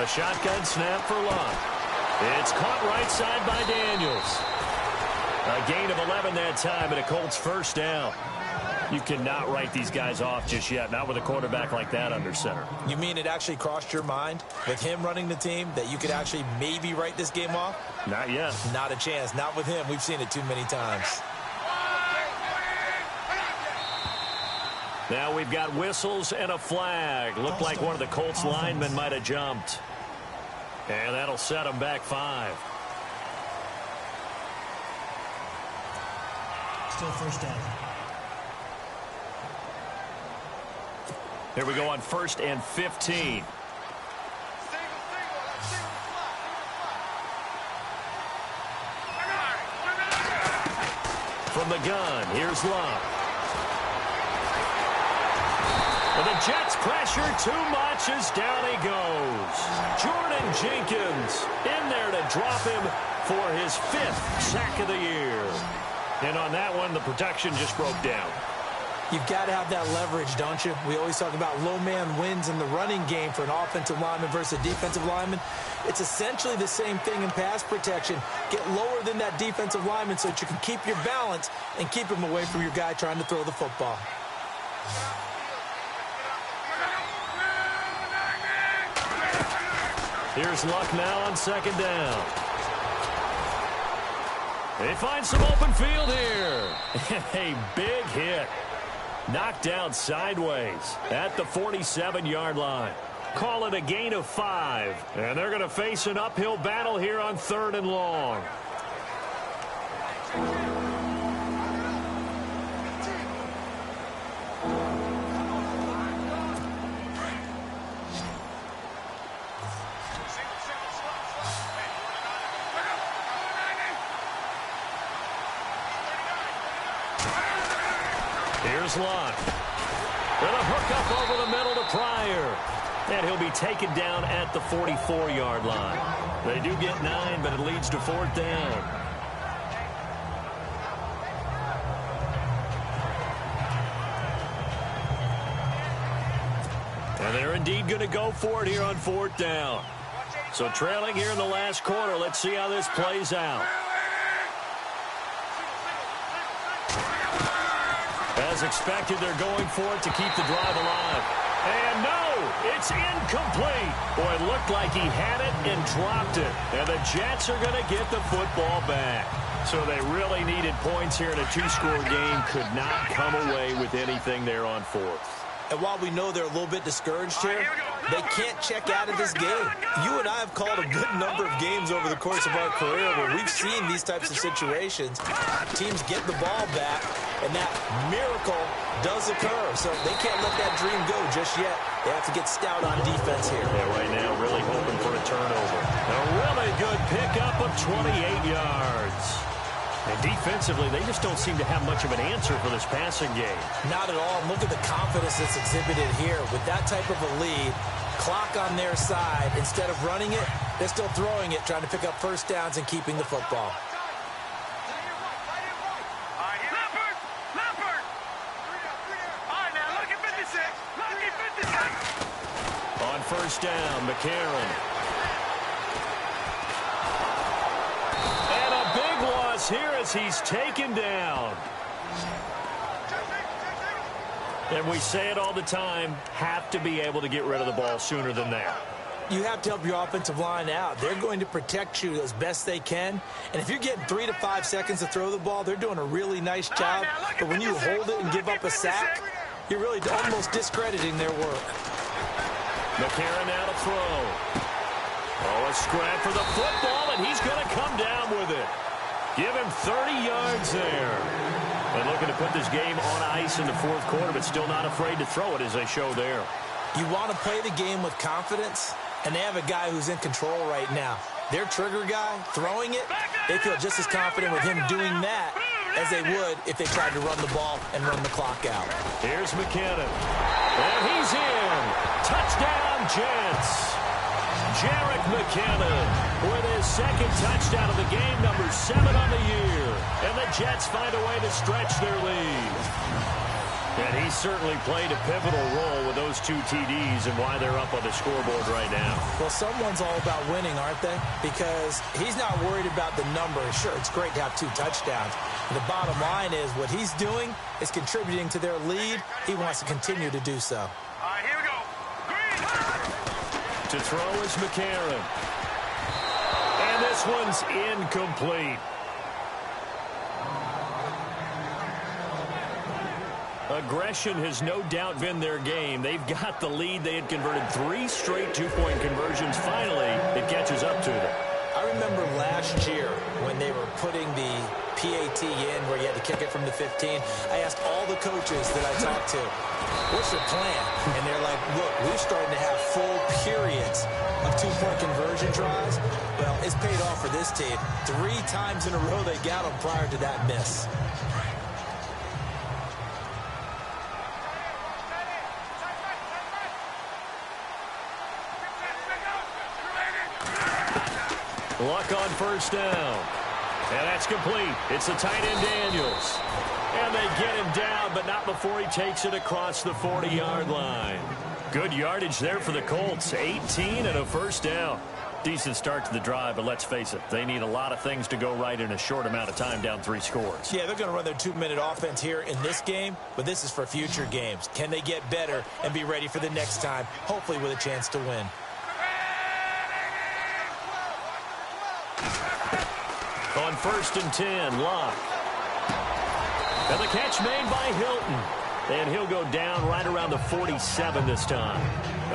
Speaker 1: A shotgun snap for Locke. It's caught right side by Daniels. A gain of 11 that time, and a Colts first down. You cannot write these guys off just yet, not with a quarterback like that under center.
Speaker 2: You mean it actually crossed your mind with him running the team that you could actually maybe write this game off?
Speaker 1: Not yet.
Speaker 2: Not a chance. Not with him. We've seen it too many times.
Speaker 1: Now we've got whistles and a flag. Looked like one of the Colts linemen might have jumped. And that'll set them back 5.
Speaker 4: Still first down.
Speaker 1: Here we go on 1st and 15. From the gun, here's Love. And the Jets pressure too much as down he goes. Jordan Jenkins in there to drop him for his 5th sack of the year. And on that one, the protection just broke down.
Speaker 2: You've got to have that leverage, don't you? We always talk about low man wins in the running game for an offensive lineman versus a defensive lineman. It's essentially the same thing in pass protection. Get lower than that defensive lineman so that you can keep your balance and keep him away from your guy trying to throw the football.
Speaker 1: Here's Luck now on 2nd down. They find some open field here. A big hit. Knocked down sideways at the 47-yard line. Call it a gain of 5. And they're going to face an uphill battle here on 3rd and long. Here's Locke. With a hook up over the middle to Pryor. And he'll be taken down at the 44-yard line. They do get 9, but it leads to 4th down. And they're indeed going to go for it here on 4th down. So trailing here in the last quarter. Let's see how this plays out. As expected, they're going for it to keep the drive alive. And no, it's incomplete. Boy, it looked like he had it and dropped it. And the Jets are going to get the football back. So they really needed points here in a 2-score game. Could not come away with anything there on 4th.
Speaker 2: And while we know they're a little bit discouraged here, they can't check out of this game. You and I have called a good number of games over the course of our career where we've seen these types of situations. Teams get the ball back, and that miracle does occur. So they can't let that dream go just yet. They have to get stout on defense here.
Speaker 1: Yeah, right now, really hoping for a turnover. A really good pickup of 28 yards. And defensively, they just don't seem to have much of an answer for this passing game.
Speaker 2: Not at all. And look at the confidence that's exhibited here. With that type of a lead, clock on their side, instead of running it, they're still throwing it, trying to pick up 1st downs and keeping the football.
Speaker 1: On 1st down, McCarron. And a big loss here as he's taken down. And we say it all the time, have to be able to get rid of the ball sooner than that.
Speaker 2: You have to help your offensive line out. They're going to protect you as best they can. And if you're getting 3 to 5 seconds to throw the ball, they're doing a really nice job. But when you hold it and give up a sack, you're really almost discrediting their work.
Speaker 1: McCarron now to throw. Oh, a scrap for the football, and he's going to come down with it. Give him 30 yards there. And looking to put this game on ice in the 4th quarter, but still not afraid to throw it as they show there.
Speaker 2: You want to play the game with confidence, and they have a guy who's in control right now. Their trigger guy, throwing it, they feel just as confident with him doing that as they would if they tried to run the ball and run the clock out.
Speaker 1: Here's McKinnon. And he's in. Touchdown, Jets. Jerick McKinnon with his 2nd touchdown of the game, number 7 on the year. And the Jets find a way to stretch their lead. And he certainly played a pivotal role with those 2 TDs and why they're up on the scoreboard right now.
Speaker 2: Well, someone's all about winning, aren't they? Because he's not worried about the number. Sure, it's great to have 2 touchdowns. And the bottom line is what he's doing is contributing to their lead. He wants to continue to do so.
Speaker 3: All right, here we go. Green.
Speaker 1: To throw is McCarron. And this one's incomplete. Aggression has no doubt been their game. They've got the lead. They had converted 3 straight 2-point conversions. Finally, it catches up to them.
Speaker 2: I remember last year when they were putting the PAT in where you had to kick it from the 15. I asked all the coaches that I talked to, what's your plan? And they're like, look, we're starting to have full periods of two-point conversion tries. Well, it's paid off for this team. 3 times in a row they got them prior to that miss.
Speaker 1: Luck on first down. And that's complete. It's the tight end Daniels. And they get him down, but not before he takes it across the 40-yard line. Good yardage there for the Colts. 18 and a first down. Decent start to the drive, but let's face it, they need a lot of things to go right in a short amount of time, down 3 scores.
Speaker 2: Yeah, they're going to run their 2-minute offense here in this game, but this is for future games. Can they get better and be ready for the next time, hopefully with a chance to win?
Speaker 1: On first and 10, Locke. And the catch made by Hilton. And he'll go down right around the 47 this time.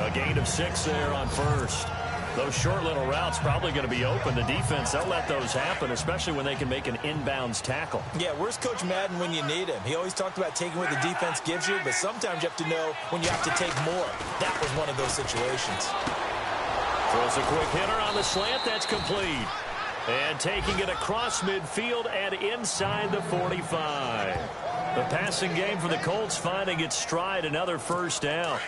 Speaker 1: A gain of 6 there on first. Those short little routes probably going to be open. The defense, they'll let those happen, especially when they can make an inbounds tackle. Yeah, where's Coach Madden when you need him? He always talked about taking what the defense gives you, but sometimes you have to know when you have to take more. That was one of those situations. Throws a quick hitter on the slant. That's complete. And taking it across midfield and inside the 45. The passing game for the Colts finding its stride, another first down.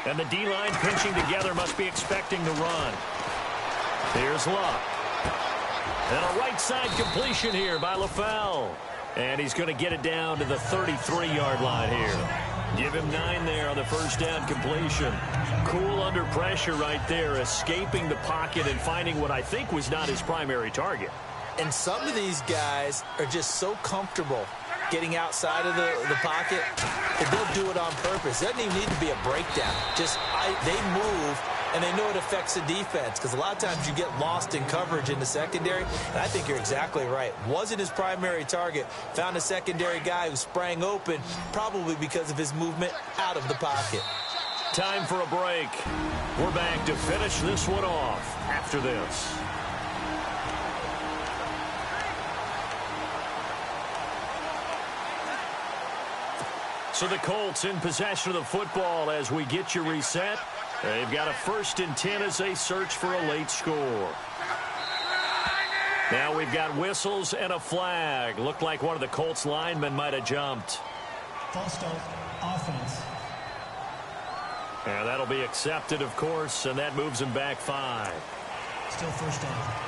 Speaker 1: And the D-line pinching together must be expecting the run. Here's Luck. And a right side completion here by LaFell. And he's going to get it down to the 33-yard line here. Give him 9 there on the first down completion. Cool under pressure right there, escaping the pocket and finding what I think was not his primary target.
Speaker 2: And some of these guys are just so comfortable getting outside of the pocket that they'll do it on purpose. It doesn't even need to be a breakdown. They move, and they know it affects the defense because a lot of times you get lost in coverage in the secondary, and I think you're exactly right. Wasn't his primary target. Found a secondary guy who sprang open, probably because of his movement out of the pocket.
Speaker 1: Time for a break. We're back to finish this one off after this. So the Colts in possession of the football as we get you reset. They've got a first and 10 as they search for a late score. Now we've got whistles and a flag. Looked like one of the Colts linemen might have jumped.
Speaker 4: False start, offense.
Speaker 1: And that'll be accepted, of course, and that moves him back 5.
Speaker 4: Still first down.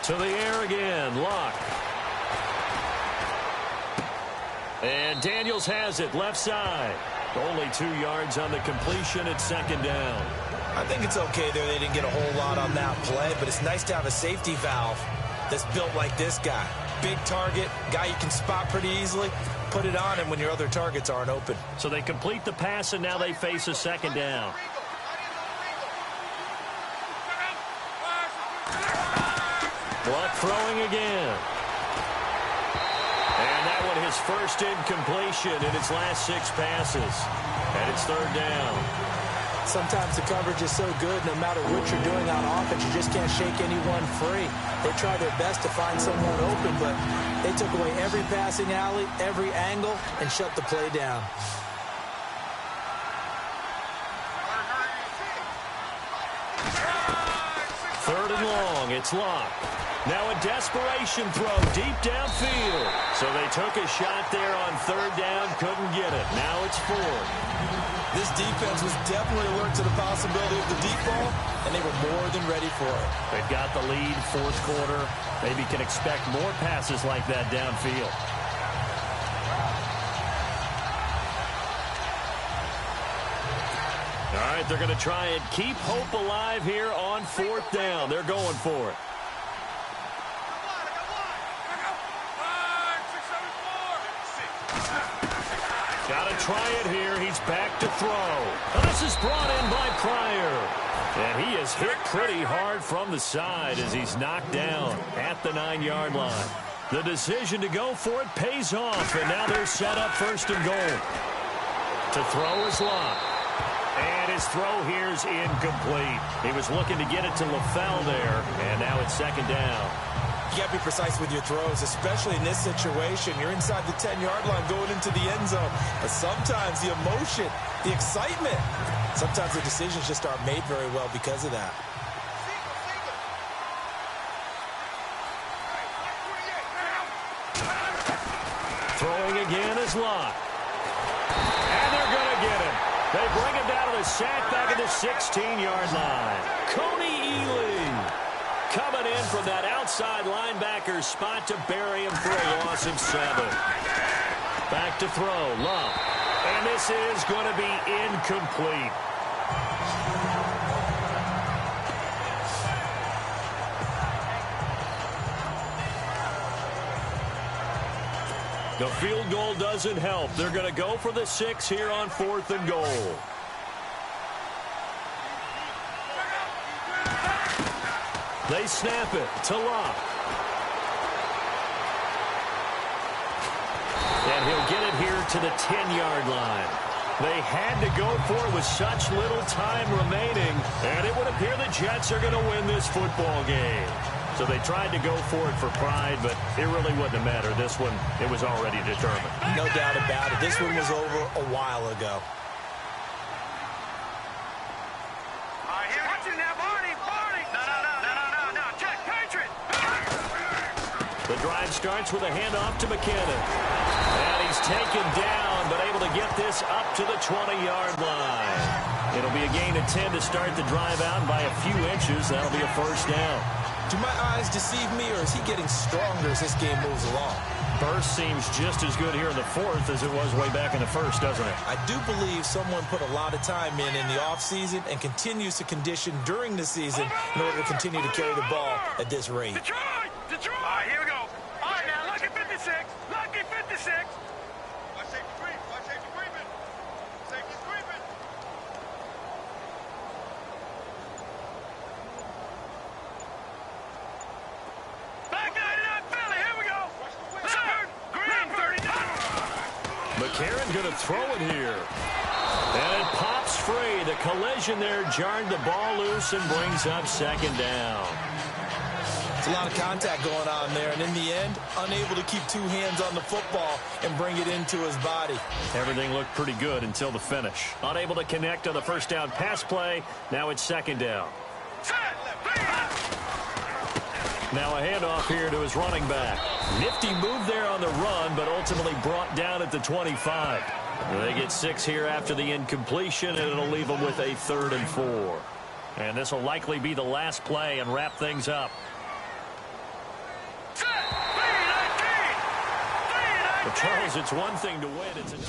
Speaker 1: To the air again, Locke. And Daniels has it, left side. Only 2 yards on the completion at second down.
Speaker 2: I think it's okay there. They didn't get a whole lot on that play, but it's nice to have a safety valve that's built like this guy. Big target, guy you can spot pretty easily. Put it on him when your other targets aren't open.
Speaker 1: So they complete the pass, and now they face a second down. Luck throwing again. And that one his first incompletion in his last 6 passes. And it's third down.
Speaker 2: Sometimes the coverage is so good, no matter what you're doing on offense, you just can't shake anyone free. They try their best to find someone open, but they took away every passing alley, every angle, and shut the play down.
Speaker 1: Third and long, it's Locke. Now a desperation throw deep downfield. So they took a shot there on third down, couldn't get it. Now it's 4.
Speaker 2: This defense was definitely alert to the possibility of the deep ball, and they were more than ready for it.
Speaker 1: They've got the lead, fourth quarter. Maybe can expect more passes like that downfield. All right, they're going to try and keep hope alive here on fourth down. They're going for it. Got to try it here. He's back to throw. And this is brought in by Pryor. And he is hit pretty hard from the side as he's knocked down at the 9-yard line. The decision to go for it pays off, and now they're set up first and goal. To throw is Locke. And his throw here is incomplete. He was looking to get it to LaFell there, and now it's second down.
Speaker 2: You got to be precise with your throws, especially in this situation. You're inside the 10-yard line going into the end zone. But sometimes the emotion, the excitement, sometimes the decisions just aren't made very well because of that.
Speaker 1: Throwing again is Locke. And they're going to get him. They bring him down to the sack back at the 16-yard line. Coney Ely coming in from that outside linebacker spot to bury him for a loss of 7. Back to throw, Love. And this is going to be incomplete. The field goal doesn't help. They're going to go for the 6 here on 4th and goal. They snap it to Locke. And he'll get it here to the 10-yard line. They had to go for it with such little time remaining, and it would appear the Jets are going to win this football game. So they tried to go for it for pride, but it really wouldn't have mattered. This one, it was already determined.
Speaker 2: No doubt about it. This one was over a while ago.
Speaker 1: The drive starts with a handoff to McKinnon. And he's taken down, but able to get this up to the 20-yard line. It'll be a gain of 10 to start the drive out, and by a few inches, that'll be a first down.
Speaker 2: Do my eyes deceive me, or is he getting stronger as this game moves along?
Speaker 1: Burst seems just as good here in the 4th as it was way back in the 1st, doesn't it?
Speaker 2: I do believe someone put a lot of time in the offseason and continues to condition during the season in order to continue to carry the ball at this rate.
Speaker 3: Detroit! Detroit! All right, here we go. All right, now, lucky 56. Lucky 56. Watch safety creep. Watch safety creeping. Safety's creeping. Back 99 Philly. Here we go. Third. Green 39.
Speaker 1: McCarron going to throw it here. And it pops free. The collision there jarred the ball loose and brings up second down.
Speaker 2: It's a lot of contact going on there, and in the end, unable to keep 2 hands on the football and bring it into his body.
Speaker 1: Everything looked pretty good until the finish. Unable to connect on the first down pass play. Now it's second down. Now a handoff here to his running back. Nifty move there on the run, but ultimately brought down at the 25. They get 6 here after the incompletion, and it'll leave them with a 3rd and 4. And this will likely be the last play and wrap things up. But Charles, it's one thing to win. It's another.